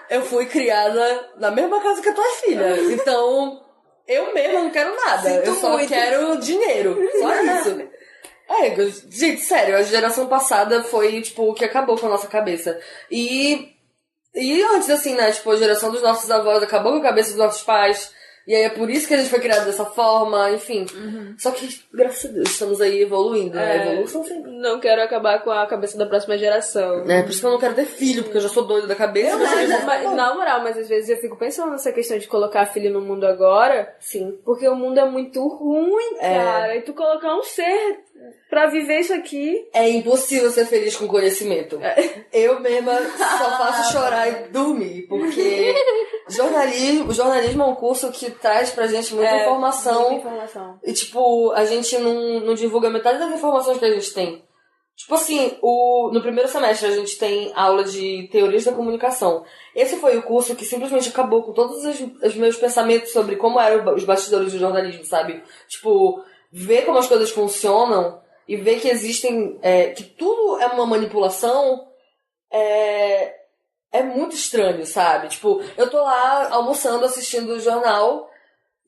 eu fui criada na mesma casa que as tuas filhas, então eu mesma não quero nada, eu só quero dinheiro, só isso. Gente, sério, a geração passada foi, tipo, o que acabou com a nossa cabeça. E antes, assim, né, tipo, a geração dos nossos avós acabou com a cabeça dos nossos pais. E aí é por isso que a gente foi criado dessa forma, enfim. Só que, graças a Deus, estamos aí evoluindo, né? Evolução sempre. Não quero acabar com a cabeça da próxima geração. Por isso que eu não quero ter filho, porque eu já sou doida da cabeça. Mas, na moral, mas às vezes eu fico pensando nessa questão de colocar filho no mundo agora. Sim. Porque o mundo é muito ruim, cara. E tu colocar um ser pra viver isso aqui... É impossível ser feliz com conhecimento. Eu mesma só faço chorar e dormir, porque jornalismo é um curso que traz pra gente muita informação. Muita informação. E, tipo, a gente não divulga metade das informações que a gente tem. Tipo assim, no primeiro semestre a gente tem aula de teorias da comunicação. Esse foi o curso que simplesmente acabou com todos os meus pensamentos sobre como eram os bastidores do jornalismo, sabe? Tipo, ver como as coisas funcionam e ver que existem... que tudo é uma manipulação é muito estranho, sabe? Tipo, eu tô lá almoçando, assistindo o jornal...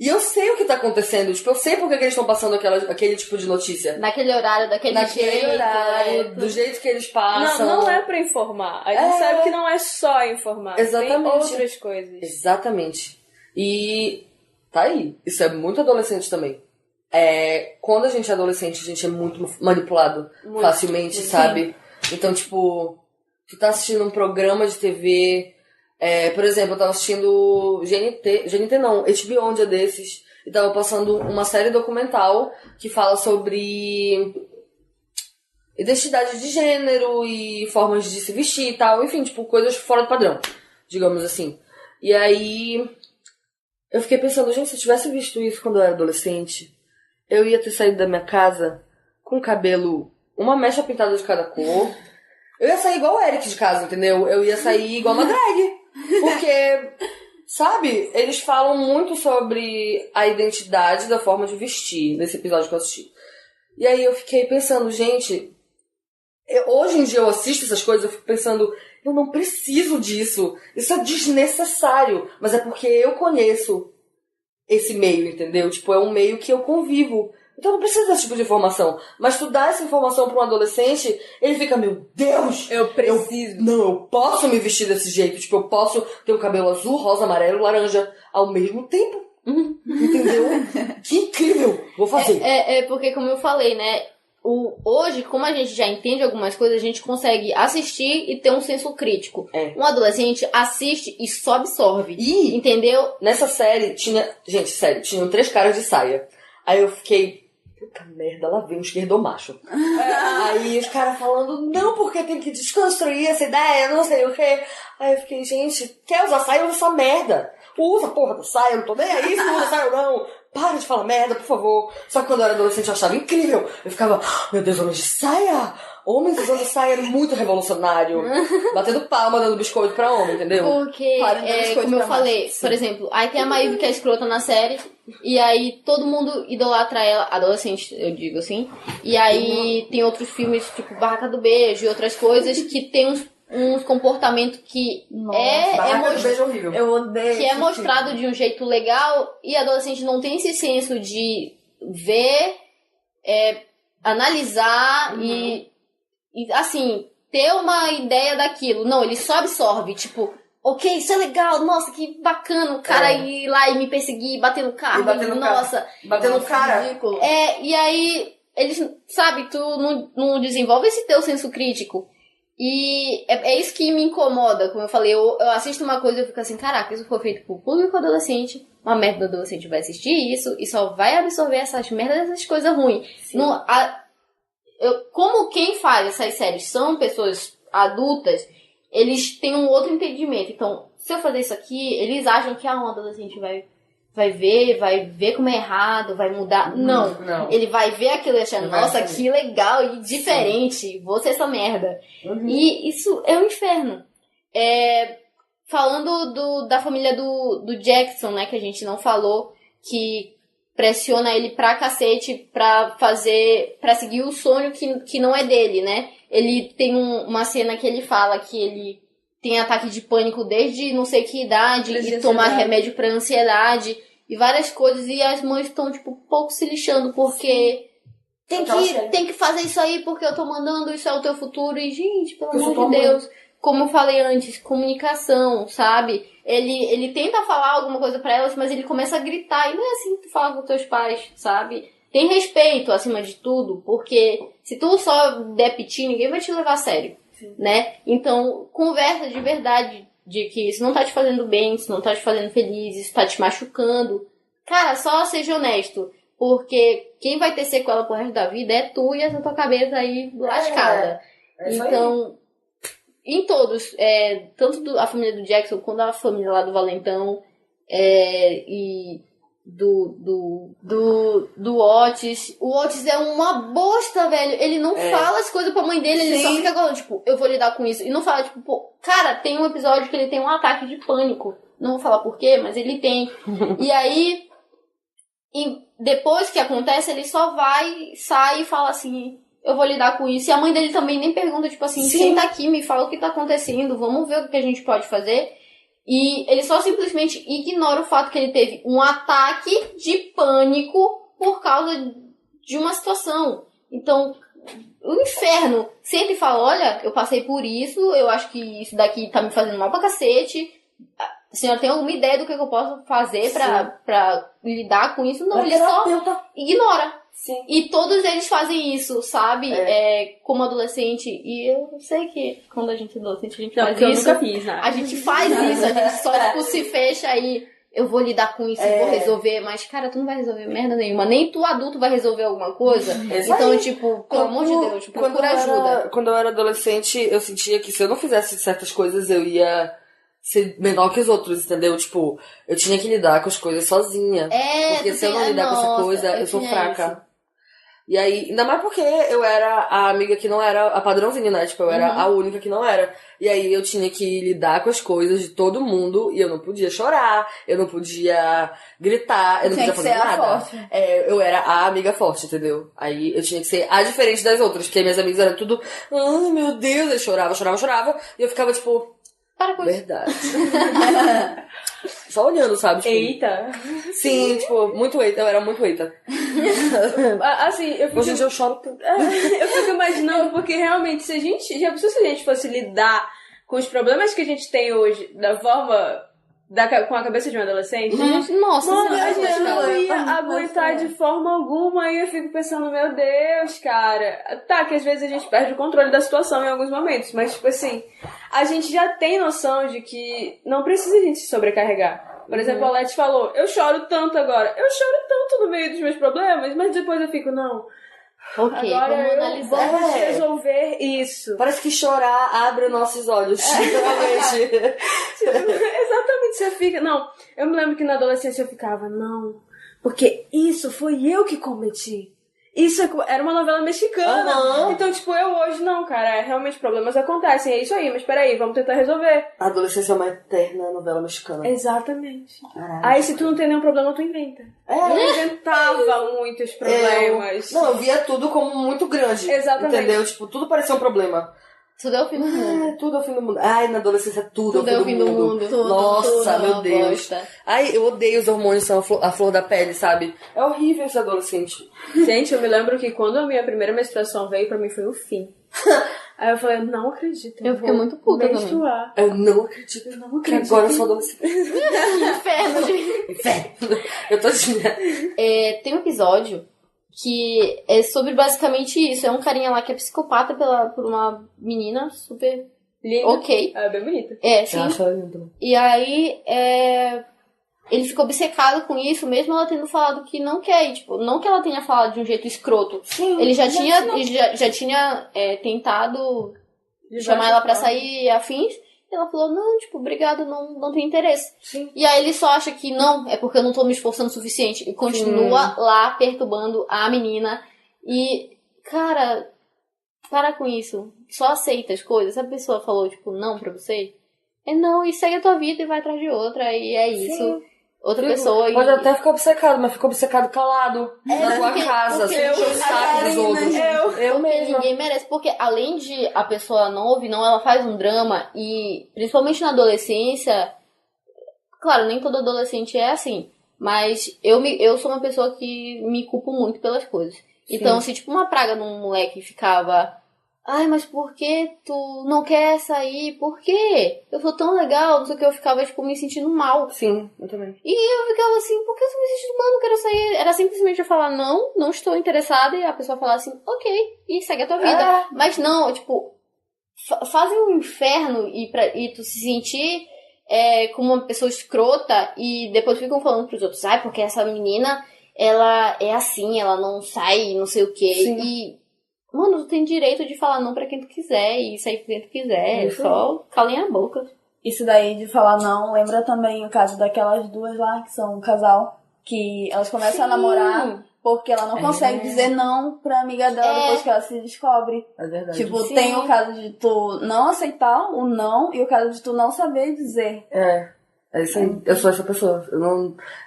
E eu sei o que tá acontecendo, tipo, eu sei por que eles estão passando aquele tipo de notícia. Naquele horário, daquele jeito. Do jeito que eles passam. Não é pra informar. A gente sabe que não é só informar. Exatamente. Tem outras coisas. Exatamente. E tá aí. Isso é muito adolescente também. Quando a gente é adolescente, a gente é muito manipulado facilmente, sabe? Então, tipo, tu tá assistindo um programa de TV... por exemplo, eu tava assistindo GNT não, HBO um dia desses, e tava passando uma série documental que fala sobre identidade de gênero e formas de se vestir e tal, enfim, tipo, coisas fora do padrão, digamos assim. E aí, eu fiquei pensando, gente, se eu tivesse visto isso quando eu era adolescente, eu ia ter saído da minha casa com o cabelo, uma mecha pintada de cada cor, eu ia sair igual o Eric de casa, entendeu? Eu ia sair igual uma drag. Porque, sabe, eles falam muito sobre a identidade da forma de vestir nesse episódio que eu assisti. E aí eu fiquei pensando, gente, hoje em dia eu assisto essas coisas, eu fico pensando, eu não preciso disso. Isso é desnecessário. Mas é porque eu conheço esse meio, entendeu? Tipo, é um meio que eu convivo. Então não precisa desse tipo de informação. Mas tu dá essa informação pra um adolescente, ele fica, meu Deus! Eu preciso. Eu posso me vestir desse jeito. Tipo, eu posso ter o cabelo azul, rosa, amarelo, laranja ao mesmo tempo. Entendeu? Que incrível! Vou fazer. Porque, como eu falei, né? Hoje, como a gente já entende algumas coisas, a gente consegue assistir e ter um senso crítico. Um adolescente assiste e só absorve. Entendeu? Nessa série tinha... Gente, sério, tinham 3 caras de saia. Aí eu fiquei... Puta merda, lá vem um esquerdomacho. Aí os caras falando, não, porque tem que desconstruir essa ideia, não sei o quê. Aí eu fiquei, gente, quer usar saia, usa essa merda. Usa a porra da saia, eu não tô nem aí se usa saia ou não. Para de falar merda, por favor. Só que quando eu era adolescente eu achava incrível. Eu ficava, meu Deus, homens de saia. Homens usando saia é muito revolucionário. Batendo palma, dando biscoito pra homem, entendeu? Porque, como eu falei, por exemplo, aí tem a Maeve que é escrota na série, e aí todo mundo idolatra ela, adolescente, eu digo assim, e aí tem outros filmes, tipo Barraca do Beijo e outras coisas, que tem uns comportamentos que Barraca do Beijo é horrível. Eu odeio. Que é mostrado de um jeito legal, e adolescente não tem esse senso de ver, analisar e assim, ter uma ideia daquilo. Não, ele só absorve, tipo, ok, isso é legal, nossa, que bacana o cara ir lá e me perseguir, bater no carro, nossa. Bater no cara. Ridículo. E aí, eles, sabe, tu não desenvolve esse teu senso crítico. E é isso que me incomoda, como eu falei, eu assisto uma coisa e eu fico assim, caraca, isso foi feito pro público adolescente, uma merda do adolescente vai assistir isso e só vai absorver essas merdas, essas coisas ruins. Como quem faz essas séries são pessoas adultas, eles têm um outro entendimento. Então, se eu fazer isso aqui, eles acham que um adolescente vai vai ver como é errado, vai mudar. Não. Ele vai ver aquilo e achar, nossa, que legal e diferente, vou ser essa merda. E isso é um inferno. Falando da família do Jackson, né, que a gente não falou, que pressiona ele pra cacete pra seguir o sonho que não é dele, né? Ele tem uma cena que ele fala que ele tem ataque de pânico desde não sei que idade e toma remédio pra ansiedade e várias coisas, e as mães estão, tipo, pouco se lixando porque tem que fazer isso aí porque eu tô mandando, isso é o teu futuro. E, gente, pelo amor de Deus, como eu falei antes, comunicação, sabe? Ele tenta falar alguma coisa pra elas, mas ele começa a gritar. E não é assim que tu fala com teus pais, sabe? Tem respeito acima de tudo, porque se tu só der piti, ninguém vai te levar a sério, né? Então, conversa de verdade, de que isso não tá te fazendo bem, isso não tá te fazendo feliz, isso tá te machucando. Cara, só seja honesto, porque quem vai ter sequela pro resto da vida é tu e essa tua cabeça aí lascada. Então, em todos, tanto a família do Jackson quanto a família lá do Valentão, e do Otis. O Otis é uma bosta, velho. Ele não fala as coisas pra mãe dele, ele só fica falando, tipo, eu vou lidar com isso. E não fala, tipo, pô, cara, tem um episódio que ele tem um ataque de pânico. Não vou falar por quê, mas ele tem. E aí, depois que acontece, ele só sai e fala assim, eu vou lidar com isso. E a mãe dele também nem pergunta, tipo assim, senta aqui, me fala o que tá acontecendo, vamos ver o que a gente pode fazer. E ele só simplesmente ignora o fato que ele teve um ataque de pânico por causa de uma situação. Então, o inferno senta e fala, olha, eu passei por isso, eu acho que isso daqui tá me fazendo mal pra cacete. A senhora tem alguma ideia do que eu posso fazer pra lidar com isso? Não, ele só ignora. Sim. E todos eles fazem isso, sabe? Como adolescente. E eu sei que quando a gente é adolescente, a gente faz isso. Eu nunca fiz, né? A gente faz isso, a gente só tipo, se fecha aí. Eu vou lidar com isso, vou resolver. Mas, cara, tu não vai resolver merda nenhuma. Nem tu, adulto, vai resolver alguma coisa. Então, tipo, pelo amor de Deus, procura ajuda. Quando eu era adolescente, eu sentia que se eu não fizesse certas coisas, eu ia ser menor que os outros, entendeu? Tipo, eu tinha que lidar com as coisas sozinha. Porque se eu não lidar com essa coisa, eu sou fraca. Isso. E aí, ainda mais porque eu era a amiga que não era a padrãozinha, né? Tipo, eu era a única que não era. E aí eu tinha que lidar com as coisas de todo mundo e eu não podia chorar, eu não podia gritar, eu não podia fazer nada. Eu era a amiga forte, entendeu? Aí eu tinha que ser a diferente das outras, porque minhas amigas eram tudo, ai meu Deus, eu chorava, e eu ficava tipo, para com isso. Verdade. Só olhando, sabe? Tipo, eita. Sim, tipo, muito eita. Eu era muito eita. Assim, Hoje em dia eu choro tanto. Eu fico imaginando, porque realmente, se a gente fosse lidar com os problemas que a gente tem hoje da forma... com a cabeça de um adolescente, nossa, a gente não ia aguentar de forma alguma. E eu fico pensando, meu Deus, cara. Tá, que às vezes a gente perde o controle da situação em alguns momentos, mas tipo assim, a gente já tem noção de que não precisa a gente se sobrecarregar. Por exemplo, a Leti falou, eu choro tanto agora. Eu choro tanto no meio dos meus problemas, mas depois eu fico, não... Ok, agora vamos analisar. Vamos resolver isso. Parece que chorar abre os nossos olhos, literalmente. Exatamente, você fica... Não, eu me lembro que na adolescência eu ficava, não, porque isso foi eu que cometi. Isso era uma novela mexicana. Então, tipo, eu hoje, não, cara, realmente problemas acontecem, é isso aí, mas peraí, vamos tentar resolver. A adolescência é uma eterna novela mexicana. Exatamente. Caralho. Aí, se tu não tem nenhum problema, tu inventa. Eu inventava muitos problemas. Eu via tudo como muito grande. Exatamente. Entendeu? Tipo, tudo parecia um problema. Tudo é o fim do mundo. Tudo é o fim do mundo. Ai, na adolescência tudo é o fim do mundo. Nossa, tudo, meu Deus. bosta. Ai, eu odeio os hormônios, são a flor da pele, sabe? É horrível esse adolescente. Gente, eu me lembro que quando a minha primeira menstruação veio, pra mim foi o fim. Aí eu falei, eu não acredito. Eu fiquei muito puta menstruar. Eu não acredito. Que agora eu sou adolescente. Inferno, gente. Inferno. Eu tô assim. Tem um episódio que é sobre basicamente isso. É um carinha lá que é psicopata por uma menina super... Linda. Ok. É bem bonita. Sim. Eu acho ela linda. E aí, ele ficou obcecado com isso, mesmo ela tendo falado que não quer. E, tipo, não que ela tenha falado de um jeito escroto. Sim, ele já tinha tentado chamar ela pra sair afins. E ela falou, não, tipo, obrigado, não tem interesse. Sim. E aí ele só acha que não, é porque eu não tô me esforçando o suficiente. E continua lá perturbando a menina. E, cara, para com isso. Só aceita as coisas. Se a pessoa falou, tipo, não pra você, é não, e segue a tua vida e vai atrás de outra. E é isso. Sim. Outra pessoa. Pode até ficar obcecado, mas fica obcecado calado na tua casa. porque Sem encher o saco dos outros. Eu mesma. Ninguém merece, porque além de a pessoa não ouvir, não, ela faz um drama e, principalmente na adolescência, claro, nem todo adolescente é assim, mas eu sou uma pessoa que me culpo muito pelas coisas. Então, se tipo uma praga num moleque ficava, ai, mas por que tu não quer sair? Por quê? Eu sou tão legal, não sei o que, eu ficava, tipo, me sentindo mal. Sim, eu também. E eu ficava assim, por que eu tô me sentindo mal? Não quero sair. Era simplesmente eu falar, não estou interessada, e a pessoa falar assim, ok, e segue a tua vida. Mas não, tipo, fazem um inferno e tu se sentir como uma pessoa escrota e depois ficam falando pros outros, ai, porque essa menina, ela é assim, ela não sai, não sei o quê. Sim. E, mano, tu tem direito de falar não pra quem tu quiser e sair pra quem tu quiser. Só calem a boca. Isso daí de falar não, lembra também o caso daquelas duas lá, que são um casal, que elas começam a namorar porque ela não consegue dizer não pra amiga dela depois que ela se descobre. É verdade. Tipo, tem o caso de tu não aceitar o não e o caso de tu não saber dizer. É isso aí. Eu sou essa pessoa.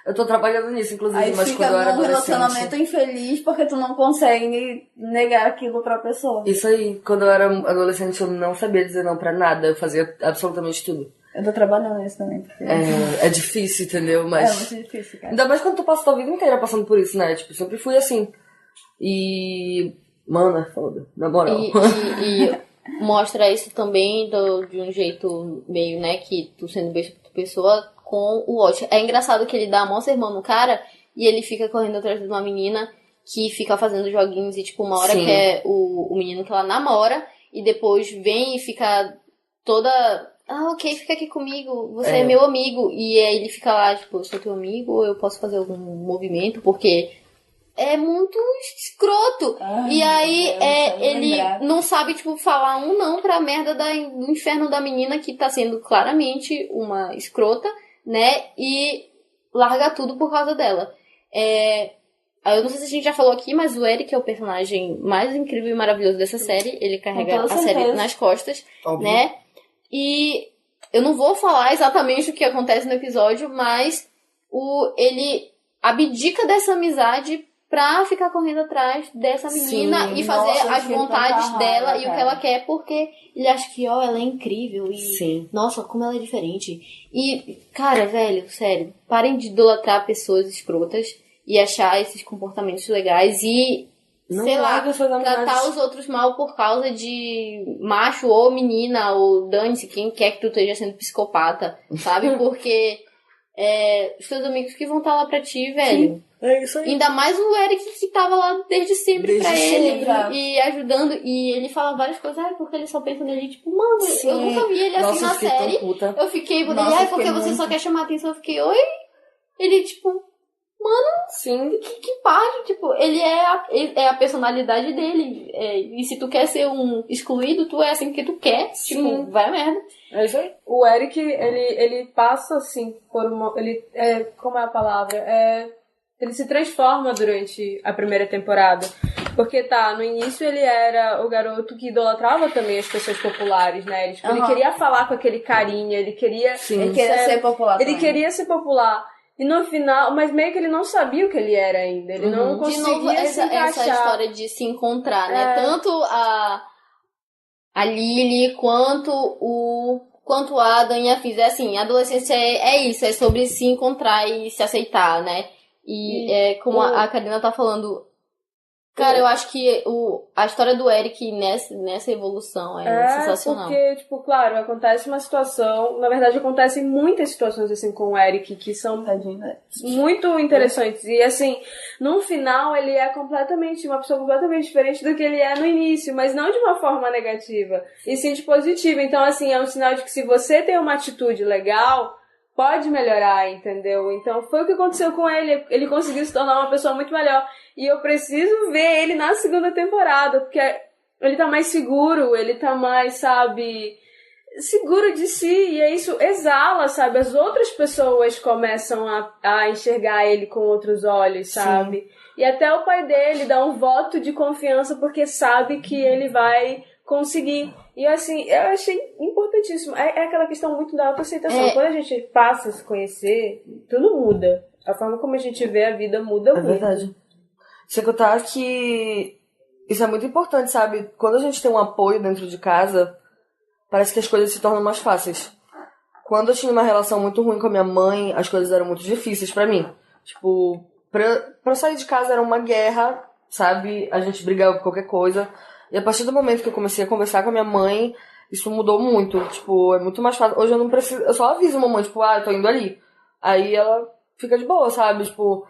Eu tô trabalhando nisso, inclusive, Aí mas fica quando eu era num adolescente. relacionamento infeliz porque tu não consegue negar aquilo pra pessoa. Isso aí. Quando eu era adolescente, eu não sabia dizer não pra nada. Eu fazia absolutamente tudo. Eu tô trabalhando nisso também. Porque... É difícil, entendeu? Mas... É muito difícil, cara. Ainda mais quando tu passa tua vida inteira passando por isso, né? Tipo, eu sempre fui assim. E... Mano, é foda. Na moral. E mostra isso também de um jeito meio, né, que tu sendo besta pra pessoa com o Watch. É engraçado que ele dá a mão sermão no cara e ele fica correndo atrás de uma menina que fica fazendo joguinhos e, tipo, uma hora quer o menino que ela namora e depois vem e fica toda... Ah, ok, fica aqui comigo, você é meu amigo. E aí ele fica lá, tipo, eu sou teu amigo, eu posso fazer algum movimento, porque é muito escroto. E aí ele não sabe, tipo, falar um não pra merda do inferno da menina que tá sendo claramente uma escrota, né? E larga tudo por causa dela. Eu não sei se a gente já falou aqui, mas o Eric é o personagem mais incrível e maravilhoso dessa série. Ele carrega a série nas costas, né? E eu não vou falar exatamente o que acontece no episódio, mas ele abdica dessa amizade pra ficar correndo atrás dessa menina e fazer as vontades dela e o que ela quer, porque ele acha que, ela é incrível e, nossa, como ela é diferente. E, cara, velho, sério, parem de idolatrar pessoas escrotas e achar esses comportamentos legais e... Não sei lá, tratar os outros mal por causa de macho ou menina, ou dane-se, quem quer que tu esteja sendo psicopata, sabe? Porque os teus amigos que vão estar lá pra ti, velho. Sim, é isso aí. Ainda mais o Eric que tava lá desde sempre pra ele e ajudando. E ele fala várias coisas, porque ele só pensa nele, tipo, mano, eu nunca vi ele assim na série. Eu fiquei, porque você só quer chamar atenção, eu fiquei, oi? Ele, tipo... Mano, que parte, tipo, ele é a personalidade dele. E se tu quer ser um excluído, tu é assim que tu quer. Tipo, vai a merda. É isso aí. O Eric, ele passa, assim, por uma... como é a palavra? Ele se transforma durante a primeira temporada. Porque no início ele era o garoto que idolatrava também as pessoas populares, né? Ele queria falar com aquele carinho, ele queria... Ele queria ser popular Ele queria ser popular. E no final, mas meio que ele não sabia o que ele era ainda. Ele não conseguia de novo, se encaixar. essa história de se encontrar, né? Tanto a Lily quanto a Adam e a Fizz. É assim, a adolescência é isso, é sobre se encontrar e se aceitar, né? E como a Karina tá falando... Cara, eu acho que a história do Eric nessa evolução é sensacional. Porque, tipo, claro, acontece uma situação... Na verdade, acontecem muitas situações, assim, com o Eric, que são muito interessantes. E, assim, no final, ele é uma pessoa completamente diferente do que ele é no início. Mas não de uma forma negativa, e sim de positiva. Então, assim, é um sinal de que se você tem uma atitude legal... pode melhorar, entendeu? Então foi o que aconteceu com ele. Ele conseguiu se tornar uma pessoa muito melhor. E eu preciso ver ele na segunda temporada, porque ele tá mais seguro, ele tá mais, sabe... seguro de si, e é isso exala, sabe? As outras pessoas começam a enxergar ele com outros olhos, sabe? Sim. E até o pai dele dá um voto de confiança porque sabe que ele vai conseguir. E assim, eu achei importantíssimo. É aquela questão muito da autoaceitação. Quando a gente passa a se conhecer, tudo muda. A forma como a gente vê a vida muda muito. É verdade. Sem contar que isso é muito importante, sabe? Quando a gente tem um apoio dentro de casa, parece que as coisas se tornam mais fáceis. Quando eu tinha uma relação muito ruim com a minha mãe, as coisas eram muito difíceis pra mim. Tipo, pra eu sair de casa era uma guerra, sabe? A gente brigava por qualquer coisa. E a partir do momento que eu comecei a conversar com a minha mãe, isso mudou muito. Tipo, é muito mais fácil. Hoje eu não preciso... Eu só aviso a mamãe, tipo, eu tô indo ali. Aí ela fica de boa, sabe? Tipo,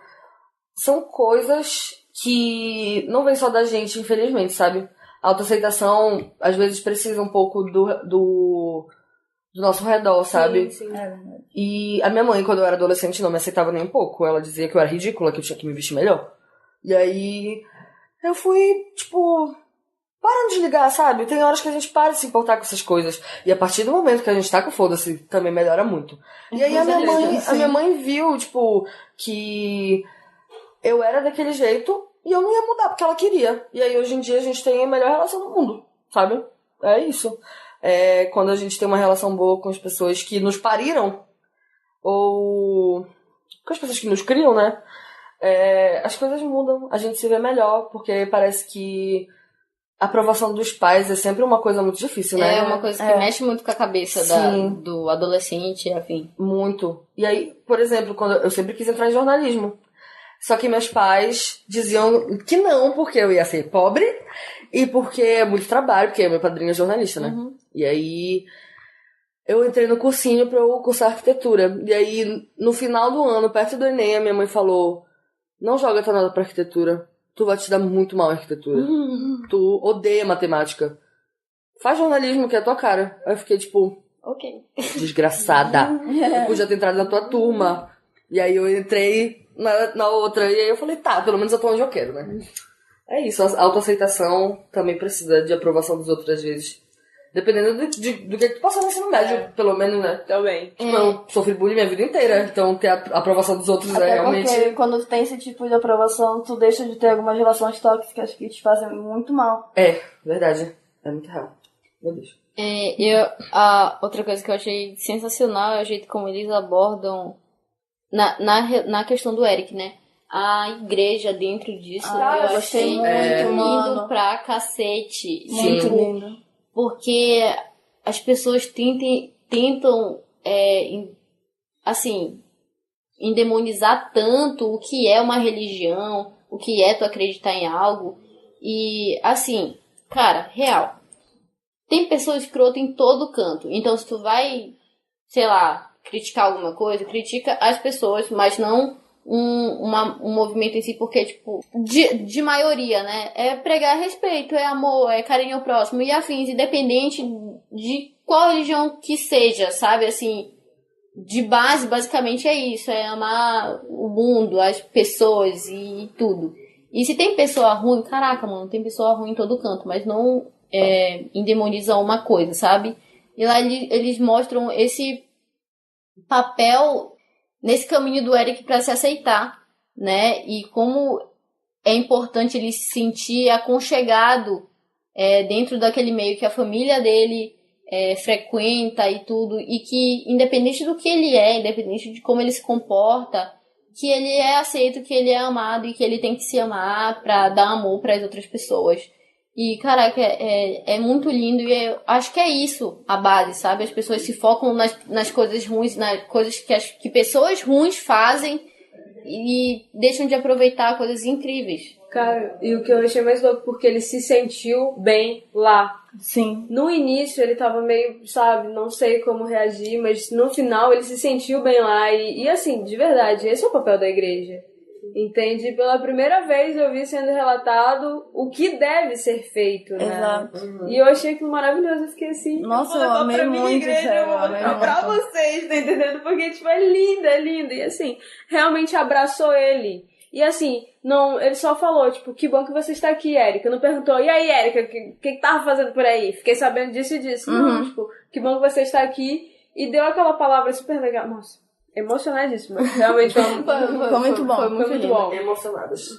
são coisas que não vem só da gente, infelizmente, sabe? A autoaceitação, às vezes, precisa um pouco do nosso redor, sabe? Sim. E a minha mãe, quando eu era adolescente, não me aceitava nem um pouco. Ela dizia que eu era ridícula, que eu tinha que me vestir melhor. E aí, eu fui, tipo, parando de ligar, sabe? Tem horas que a gente para de se importar com essas coisas. E a partir do momento que a gente tá com foda-se, também melhora muito. E aí a minha mãe viu, tipo, que eu era daquele jeito e eu não ia mudar porque ela queria. E aí hoje em dia a gente tem a melhor relação do mundo, sabe? É isso. Quando a gente tem uma relação boa com as pessoas que nos pariram, ou com as pessoas que nos criam, né? As coisas mudam, a gente se vê melhor, porque parece que a aprovação dos pais é sempre uma coisa muito difícil, né? É uma coisa que mexe muito com a cabeça do adolescente, enfim. Muito. E aí, por exemplo, quando eu sempre quis entrar em jornalismo. Só que meus pais diziam que não, porque eu ia ser pobre e porque é muito trabalho, porque meu padrinho é jornalista, né? Uhum. E aí eu entrei no cursinho pra eu cursar arquitetura. E aí, no final do ano, perto do Enem, a minha mãe falou: não joga tua nota pra arquitetura. Tu vai te dar muito mal a arquitetura. Tu odeia matemática. Faz jornalismo, que é a tua cara. Aí eu fiquei tipo... Ok. Desgraçada. Eu podia ter entrado na tua turma. E aí eu entrei na outra. E aí eu falei, tá, pelo menos eu tô onde eu quero, né? É isso. A autoaceitação também precisa de aprovação dos outros às vezes. Dependendo do que tu passou no ensino médio, pelo menos, né? Também. Tipo, eu sofri bullying minha vida inteira. Então ter a aprovação dos outros Até realmente... porque quando tu tem esse tipo de aprovação, tu deixa de ter algumas relações tóxicas que te fazem muito mal. Verdade. É muito real. Meu Deus. A outra coisa que eu achei sensacional é o jeito como eles abordam na questão do Eric, né? A igreja dentro disso. Eu gostei muito, lindo mano. pra cacete. Muito lindo. Porque as pessoas tentam endemonizar tanto o que é uma religião, o que é tu acreditar em algo. E, assim, cara, real. Tem pessoas escrotas em todo canto. Então, se tu vai, sei lá, criticar alguma coisa, critica as pessoas, mas não um movimento em si, porque, tipo, de maioria, né? É pregar respeito, é amor, é carinho ao próximo e afins, independente de qual religião que seja, sabe? Assim, de base, basicamente é isso, é amar o mundo, as pessoas e tudo. E se tem pessoa ruim, caraca, mano, tem pessoa ruim em todo canto, mas não endemonizam uma coisa, sabe? E lá eles mostram esse papel nesse caminho do Eric pra se aceitar, né? E como é importante ele se sentir aconchegado dentro daquele meio que a família dele frequenta e tudo, e que independente do que ele independente de como ele se comporta, que ele é aceito, que ele é amado e que ele tem que se amar pra dar amor pras outras pessoas. E, caraca, é muito lindo e eu acho que é isso a base, sabe? As pessoas se focam nas coisas ruins, nas coisas que pessoas ruins fazem e deixam de aproveitar coisas incríveis. Cara, e o que eu achei mais louco, porque ele se sentiu bem lá. Sim. No início ele tava meio, sabe, não sei como reagir, mas no final ele se sentiu bem lá. E assim, de verdade, esse é o papel da igreja. Entende? Pela primeira vez eu vi sendo relatado o que deve ser feito, né? Exato. E eu achei que maravilhoso, eu fiquei assim... Nossa, eu amei muito, eu vou mostrar pra vocês, tá entendendo? Porque, tipo, é linda. E assim, realmente abraçou ele. E assim, não, ele só falou, tipo, que bom que você está aqui, Érica. Não perguntou, e aí, Érica, o que tava fazendo por aí? Fiquei sabendo disso e disso. Não, tipo, que bom que você está aqui. E deu aquela palavra super legal. Nossa, emocionadíssima. Realmente foi muito bom. Foi muito bom. Emocionadas.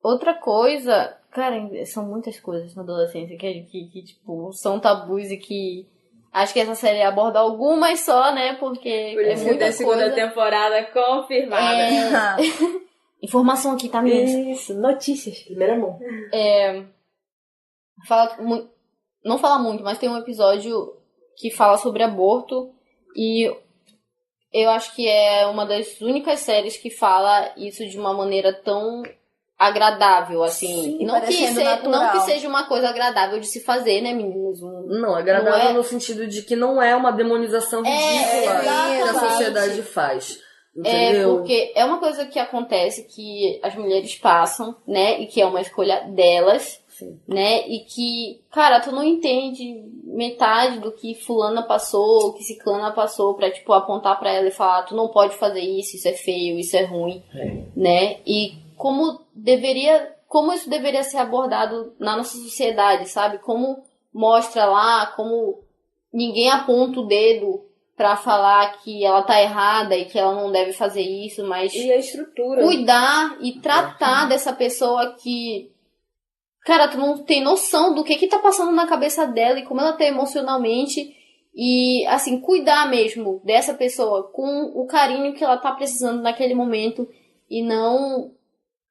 Outra coisa, cara, são muitas coisas na adolescência que tipo, são tabus e que acho que essa série aborda algumas só, né? Porque Por isso que tem segunda temporada confirmada. Informação aqui, tá, meninas? Isso, notícias. Primeira mão. Não fala muito, mas tem um episódio que fala sobre aborto e eu acho que é uma das únicas séries que fala isso de uma maneira tão agradável, assim. Sim, não que natural. seja uma coisa agradável de se fazer, né, meninos? Não, agradável Não é- no sentido de que não é uma demonização ridícula que a exatamente. sociedade faz. Entendeu? Porque é uma coisa que acontece que as mulheres passam, né? E que é uma escolha delas, Sim. né? E que, cara, tu não entende metade do que fulana passou, que ciclana passou pra, tipo, apontar pra ela e falar, tu não pode fazer isso é feio, isso é ruim, né? E como isso deveria ser abordado na nossa sociedade, sabe? Como mostra lá, como ninguém aponta o dedo pra falar que ela tá errada e que ela não deve fazer isso, mas E a estrutura. cuidar e tratar dessa pessoa que, cara, tu não tem noção do que tá passando na cabeça dela e como ela tá emocionalmente e, assim, cuidar mesmo dessa pessoa com o carinho que ela tá precisando naquele momento e não,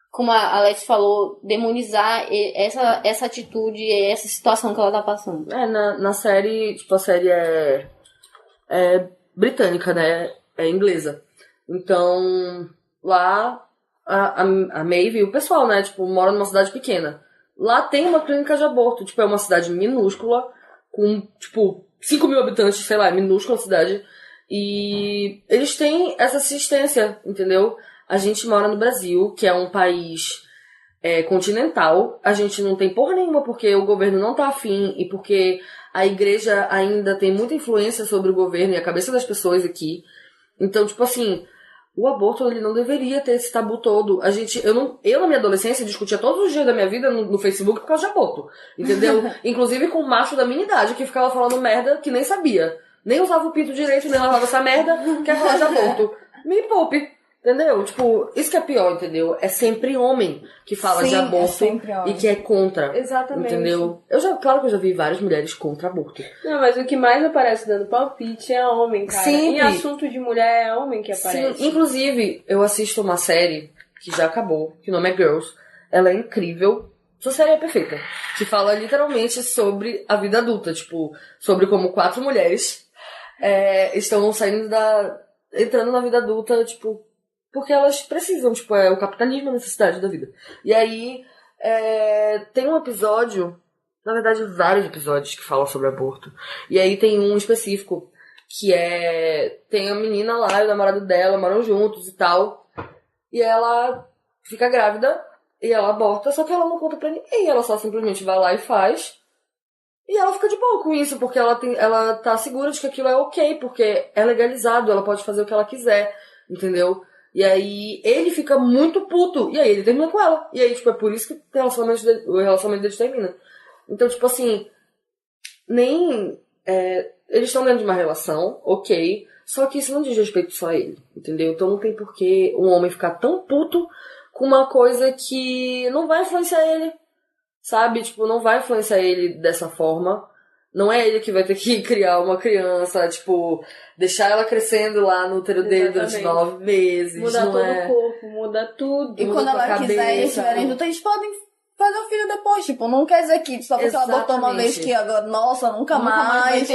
como a Alex falou, demonizar essa atitude, essa situação que ela tá passando. Na série, tipo, a série é britânica, né? É inglesa. Então, lá, a Maeve e o pessoal, né? Tipo, mora numa cidade pequena. Lá tem uma clínica de aborto. Tipo, é uma cidade minúscula, com, tipo, 5 mil habitantes, sei lá, minúscula cidade. E eles têm essa assistência, entendeu? A gente mora no Brasil, que é um país continental. A gente não tem porra nenhuma porque o governo não tá afim e porque a igreja ainda tem muita influência sobre o governo e a cabeça das pessoas aqui. Então, tipo assim, o aborto ele não deveria ter esse tabu todo. Eu na minha adolescência discutia todos os dias da minha vida no Facebook por causa de aborto, entendeu? Inclusive com um macho da minha idade que ficava falando merda que nem sabia. Nem usava o pinto direito, nem lavava essa merda, quer falar de aborto. Me poupe. Entendeu? Tipo, isso que é pior, entendeu? É sempre homem que fala de aborto e que é contra. Exatamente. Entendeu? Claro que eu já vi várias mulheres contra aborto. Não, mas o que mais aparece dando palpite é homem, cara. Sempre. Em assunto de mulher é homem que aparece. Sim, inclusive, eu assisto uma série que já acabou, que o nome é Girls. Ela é incrível. Essa série é perfeita. Que fala literalmente sobre a vida adulta. Tipo, sobre como 4 mulheres estão entrando na vida adulta, tipo, porque elas precisam, tipo, o capitalismo, a necessidade da vida. E aí, tem um episódio, na verdade, vários episódios que falam sobre aborto. E aí tem um específico, que tem a menina lá e o namorado dela, moram juntos e tal. E ela fica grávida, e ela aborta, só que ela não conta pra ninguém. Ela só simplesmente vai lá e faz. E ela fica de boa com isso, porque ela tá segura de que aquilo é ok, porque é legalizado, ela pode fazer o que ela quiser, entendeu? E aí ele fica muito puto. E aí ele termina com ela. E aí, tipo, é por isso que o relacionamento deles termina. Então, tipo assim, eles estão dentro de uma relação, ok. Só que isso não diz respeito só a ele, entendeu? Então não tem por que um homem ficar tão puto com uma coisa que não vai influenciar ele, sabe? Tipo, não vai influenciar ele dessa forma. Não é ele que vai ter que criar uma criança, tipo, deixar ela crescendo lá no útero dele durante 9 meses. Muda não todo o corpo, muda tudo. E quando ela quiser e estiverem juntas, eles podem fazer um filho depois. Tipo, não quer dizer que só porque ela botou uma vez que agora, nossa, nunca mais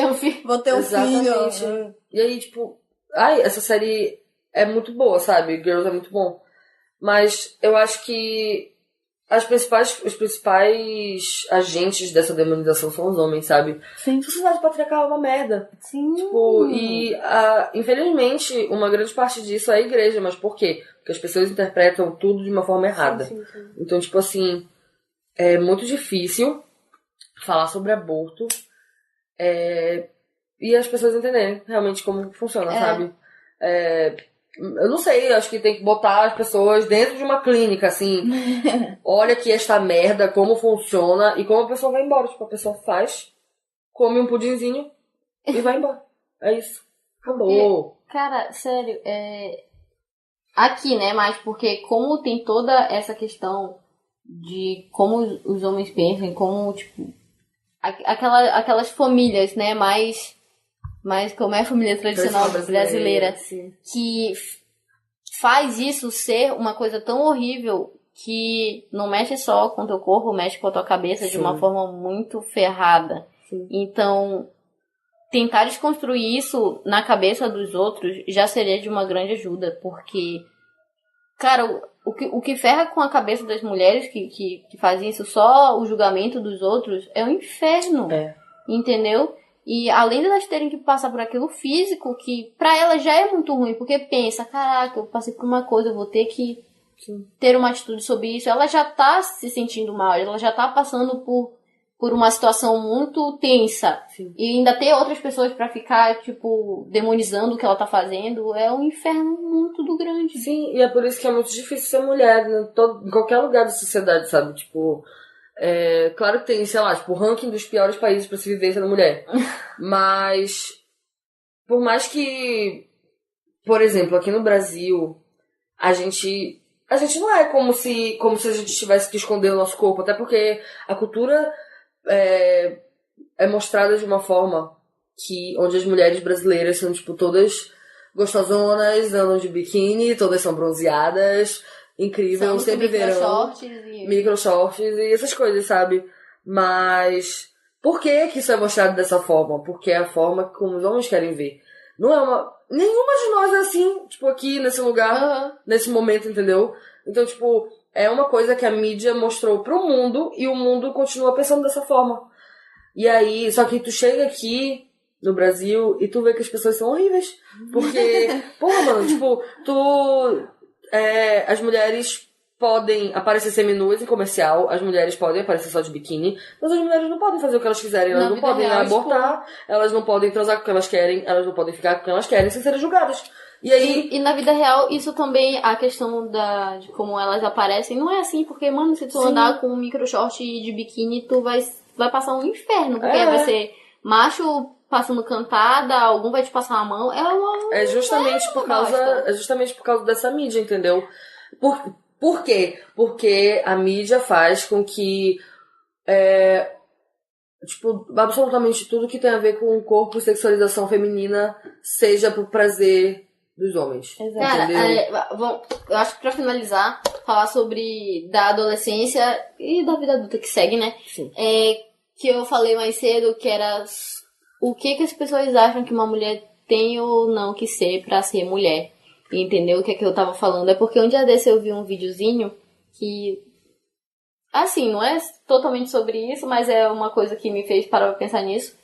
vou ter um filho. E aí, tipo, essa série é muito boa, sabe? Girls é muito bom. Mas eu acho que os principais agentes dessa demonização são os homens, sabe? Sim. A sociedade patriarcal é uma merda. Sim. Tipo, e infelizmente, uma grande parte disso é a igreja. Mas por quê? Porque as pessoas interpretam tudo de uma forma errada. Sim. Então, tipo assim, é muito difícil falar sobre aborto e as pessoas entenderem realmente como funciona, sabe? Eu não sei, acho que tem que botar as pessoas dentro de uma clínica, assim. Olha aqui esta merda, como funciona e como a pessoa vai embora. Tipo, a pessoa faz come um pudinzinho e vai embora. É isso. Acabou. Cara, sério, aqui, né, mas porque como tem toda essa questão de como os homens pensam, como, tipo, aquelas famílias, né, mais como é a família tradicional brasileira, sim. que faz isso ser uma coisa tão horrível que não mexe só com o teu corpo, mexe com a tua cabeça de uma forma muito ferrada. Sim. Então, tentar desconstruir isso na cabeça dos outros já seria de uma grande ajuda, porque, cara, o que ferra com a cabeça das mulheres que fazem isso, só o julgamento dos outros, é um inferno. Entendeu? E além de elas terem que passar por aquilo físico, que pra elas já é muito ruim, porque pensa, caraca, eu passei por uma coisa, eu vou ter que ter uma atitude sobre isso. Ela já tá se sentindo mal, ela já tá passando por uma situação muito tensa. Sim. E ainda ter outras pessoas pra ficar, tipo, demonizando o que ela tá fazendo, é um inferno muito do grande. Sim, e é por isso que é muito difícil ser mulher, né? Em qualquer lugar da sociedade, sabe? Tipo, claro que tem, sei lá, tipo, o ranking dos piores países pra se viver sendo mulher. Mas, por mais que, por exemplo, aqui no Brasil, a gente não é como se a gente tivesse que esconder o nosso corpo, até porque a cultura é mostrada de uma forma onde as mulheres brasileiras são, tipo, todas gostosonas, andam de biquíni, todas são bronzeadas, incrível, sempre verão. Micro shorts e essas coisas, sabe? Mas por que isso é mostrado dessa forma? Porque é a forma como os homens querem ver. Não é nenhuma de nós é assim, tipo, aqui nesse lugar, nesse momento, entendeu? Então, tipo, é uma coisa que a mídia mostrou pro mundo e o mundo continua pensando dessa forma. E aí, só que tu chega aqui no Brasil e tu vê que as pessoas são horríveis. Porque, porra, mano, tipo, as mulheres podem aparecer seminuas em comercial, as mulheres podem aparecer só de biquíni, mas as mulheres não podem fazer o que elas quiserem, elas não podem abortar, elas não podem transar com o que elas querem, elas não podem ficar com o que elas querem sem serem julgadas. E aí... E na vida real, isso também, a questão de como elas aparecem, não é assim, porque, mano, se tu andar com um micro short de biquíni, tu vai passar um inferno, porque vai ser macho passando cantada, algum vai te passar a mão, é justamente por causa dessa mídia, entendeu? Por quê? Porque a mídia faz com que tipo, absolutamente tudo que tem a ver com o corpo e sexualização feminina seja pro prazer dos homens. Cara, eu acho que pra finalizar, falar sobre da adolescência e da vida adulta que segue, né? Sim. Que eu falei mais cedo, que era o que as pessoas acham que uma mulher tem ou não que ser pra ser mulher. Entendeu o que é que eu tava falando? É porque um dia desse eu vi um videozinho que, assim, não é totalmente sobre isso, mas é uma coisa que me fez parar pra pensar nisso,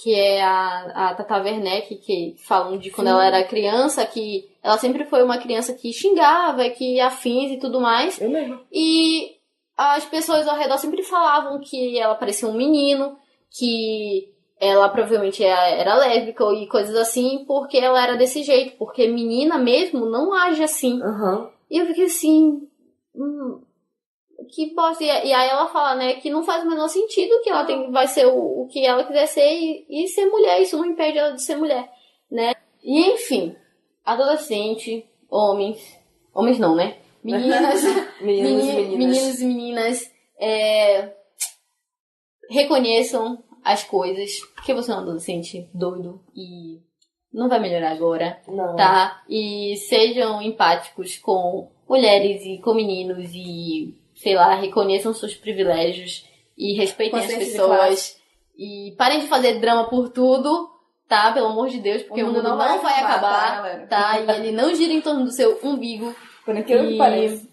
que é a Tata Werneck, que falam de quando ela era criança, que ela sempre foi uma criança que xingava, que afins e tudo mais. Eu mesma. E as pessoas ao redor sempre falavam que ela parecia um menino, que ela provavelmente era lésbica e coisas assim, porque ela era desse jeito, porque menina mesmo não age assim. E eu fiquei assim, que bosta. E aí ela fala, né, que não faz o menor sentido, que ela vai ser o que ela quiser ser e ser mulher, isso não impede ela de ser mulher, né? E enfim, adolescente, homens não, né? Meninas, meninos e meninas, reconheçam as coisas, porque você é um adolescente doido e não vai melhorar agora, tá? E sejam empáticos com mulheres e com meninos e, sei lá, reconheçam seus privilégios e respeitem as pessoas e parem de fazer drama por tudo, tá? Pelo amor de Deus, porque o mundo não vai acabar, tá? E ele não gira em torno do seu umbigo. Por aquilo que parece.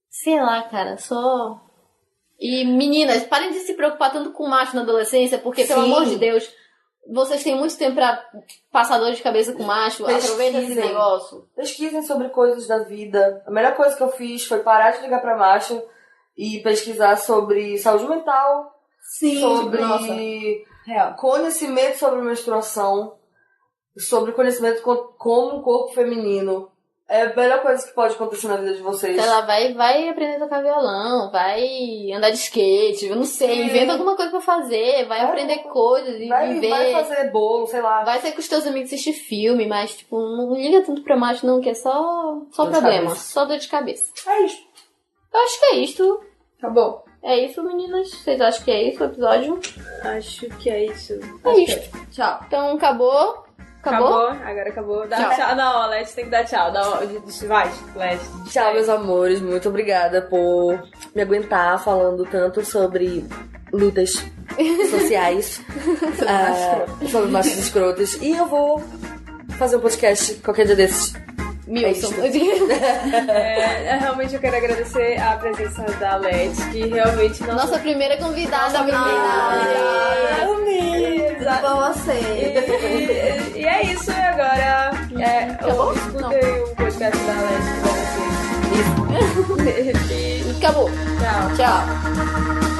Sei lá, cara, só... E meninas, parem de se preocupar tanto com macho na adolescência, porque, pelo amor de Deus, vocês têm muito tempo pra passar dor de cabeça com macho, aproveita esse negócio. Pesquisem sobre coisas da vida. A melhor coisa que eu fiz foi parar de ligar pra macho e pesquisar sobre saúde mental, sobre conhecimento sobre menstruação, sobre conhecimento como o corpo feminino É a melhor coisa que pode acontecer na vida de vocês. Sei lá, vai aprender a tocar violão, vai andar de skate, eu não sei, inventa alguma coisa pra fazer, vai aprender coisas e viver. Vai fazer bolo, sei lá. Vai sair com os teus amigos assistir filme, mas, tipo, não liga tanto pra macho, não, que é só problema, só dor de cabeça. É isso. Eu acho que é isto. Acabou. É isso, meninas? Vocês acham que é isso o episódio? Acho que é isso. É isto. Tchau. Então, acabou? Agora acabou. Dá tchau. Não, a Leti tem que dar tchau. Vai, Leti. Tchau, meus amores. Muito obrigada por me aguentar falando tanto sobre lutas sociais, sobre machos escrotos. E eu vou fazer um podcast qualquer dia desses. Realmente eu quero agradecer a presença da Leti, que realmente... Nossa primeira convidada, menina. Pra você. E é isso agora. Escutem o podcast da Leti pra vocês. Acabou. Tchau. Tchau.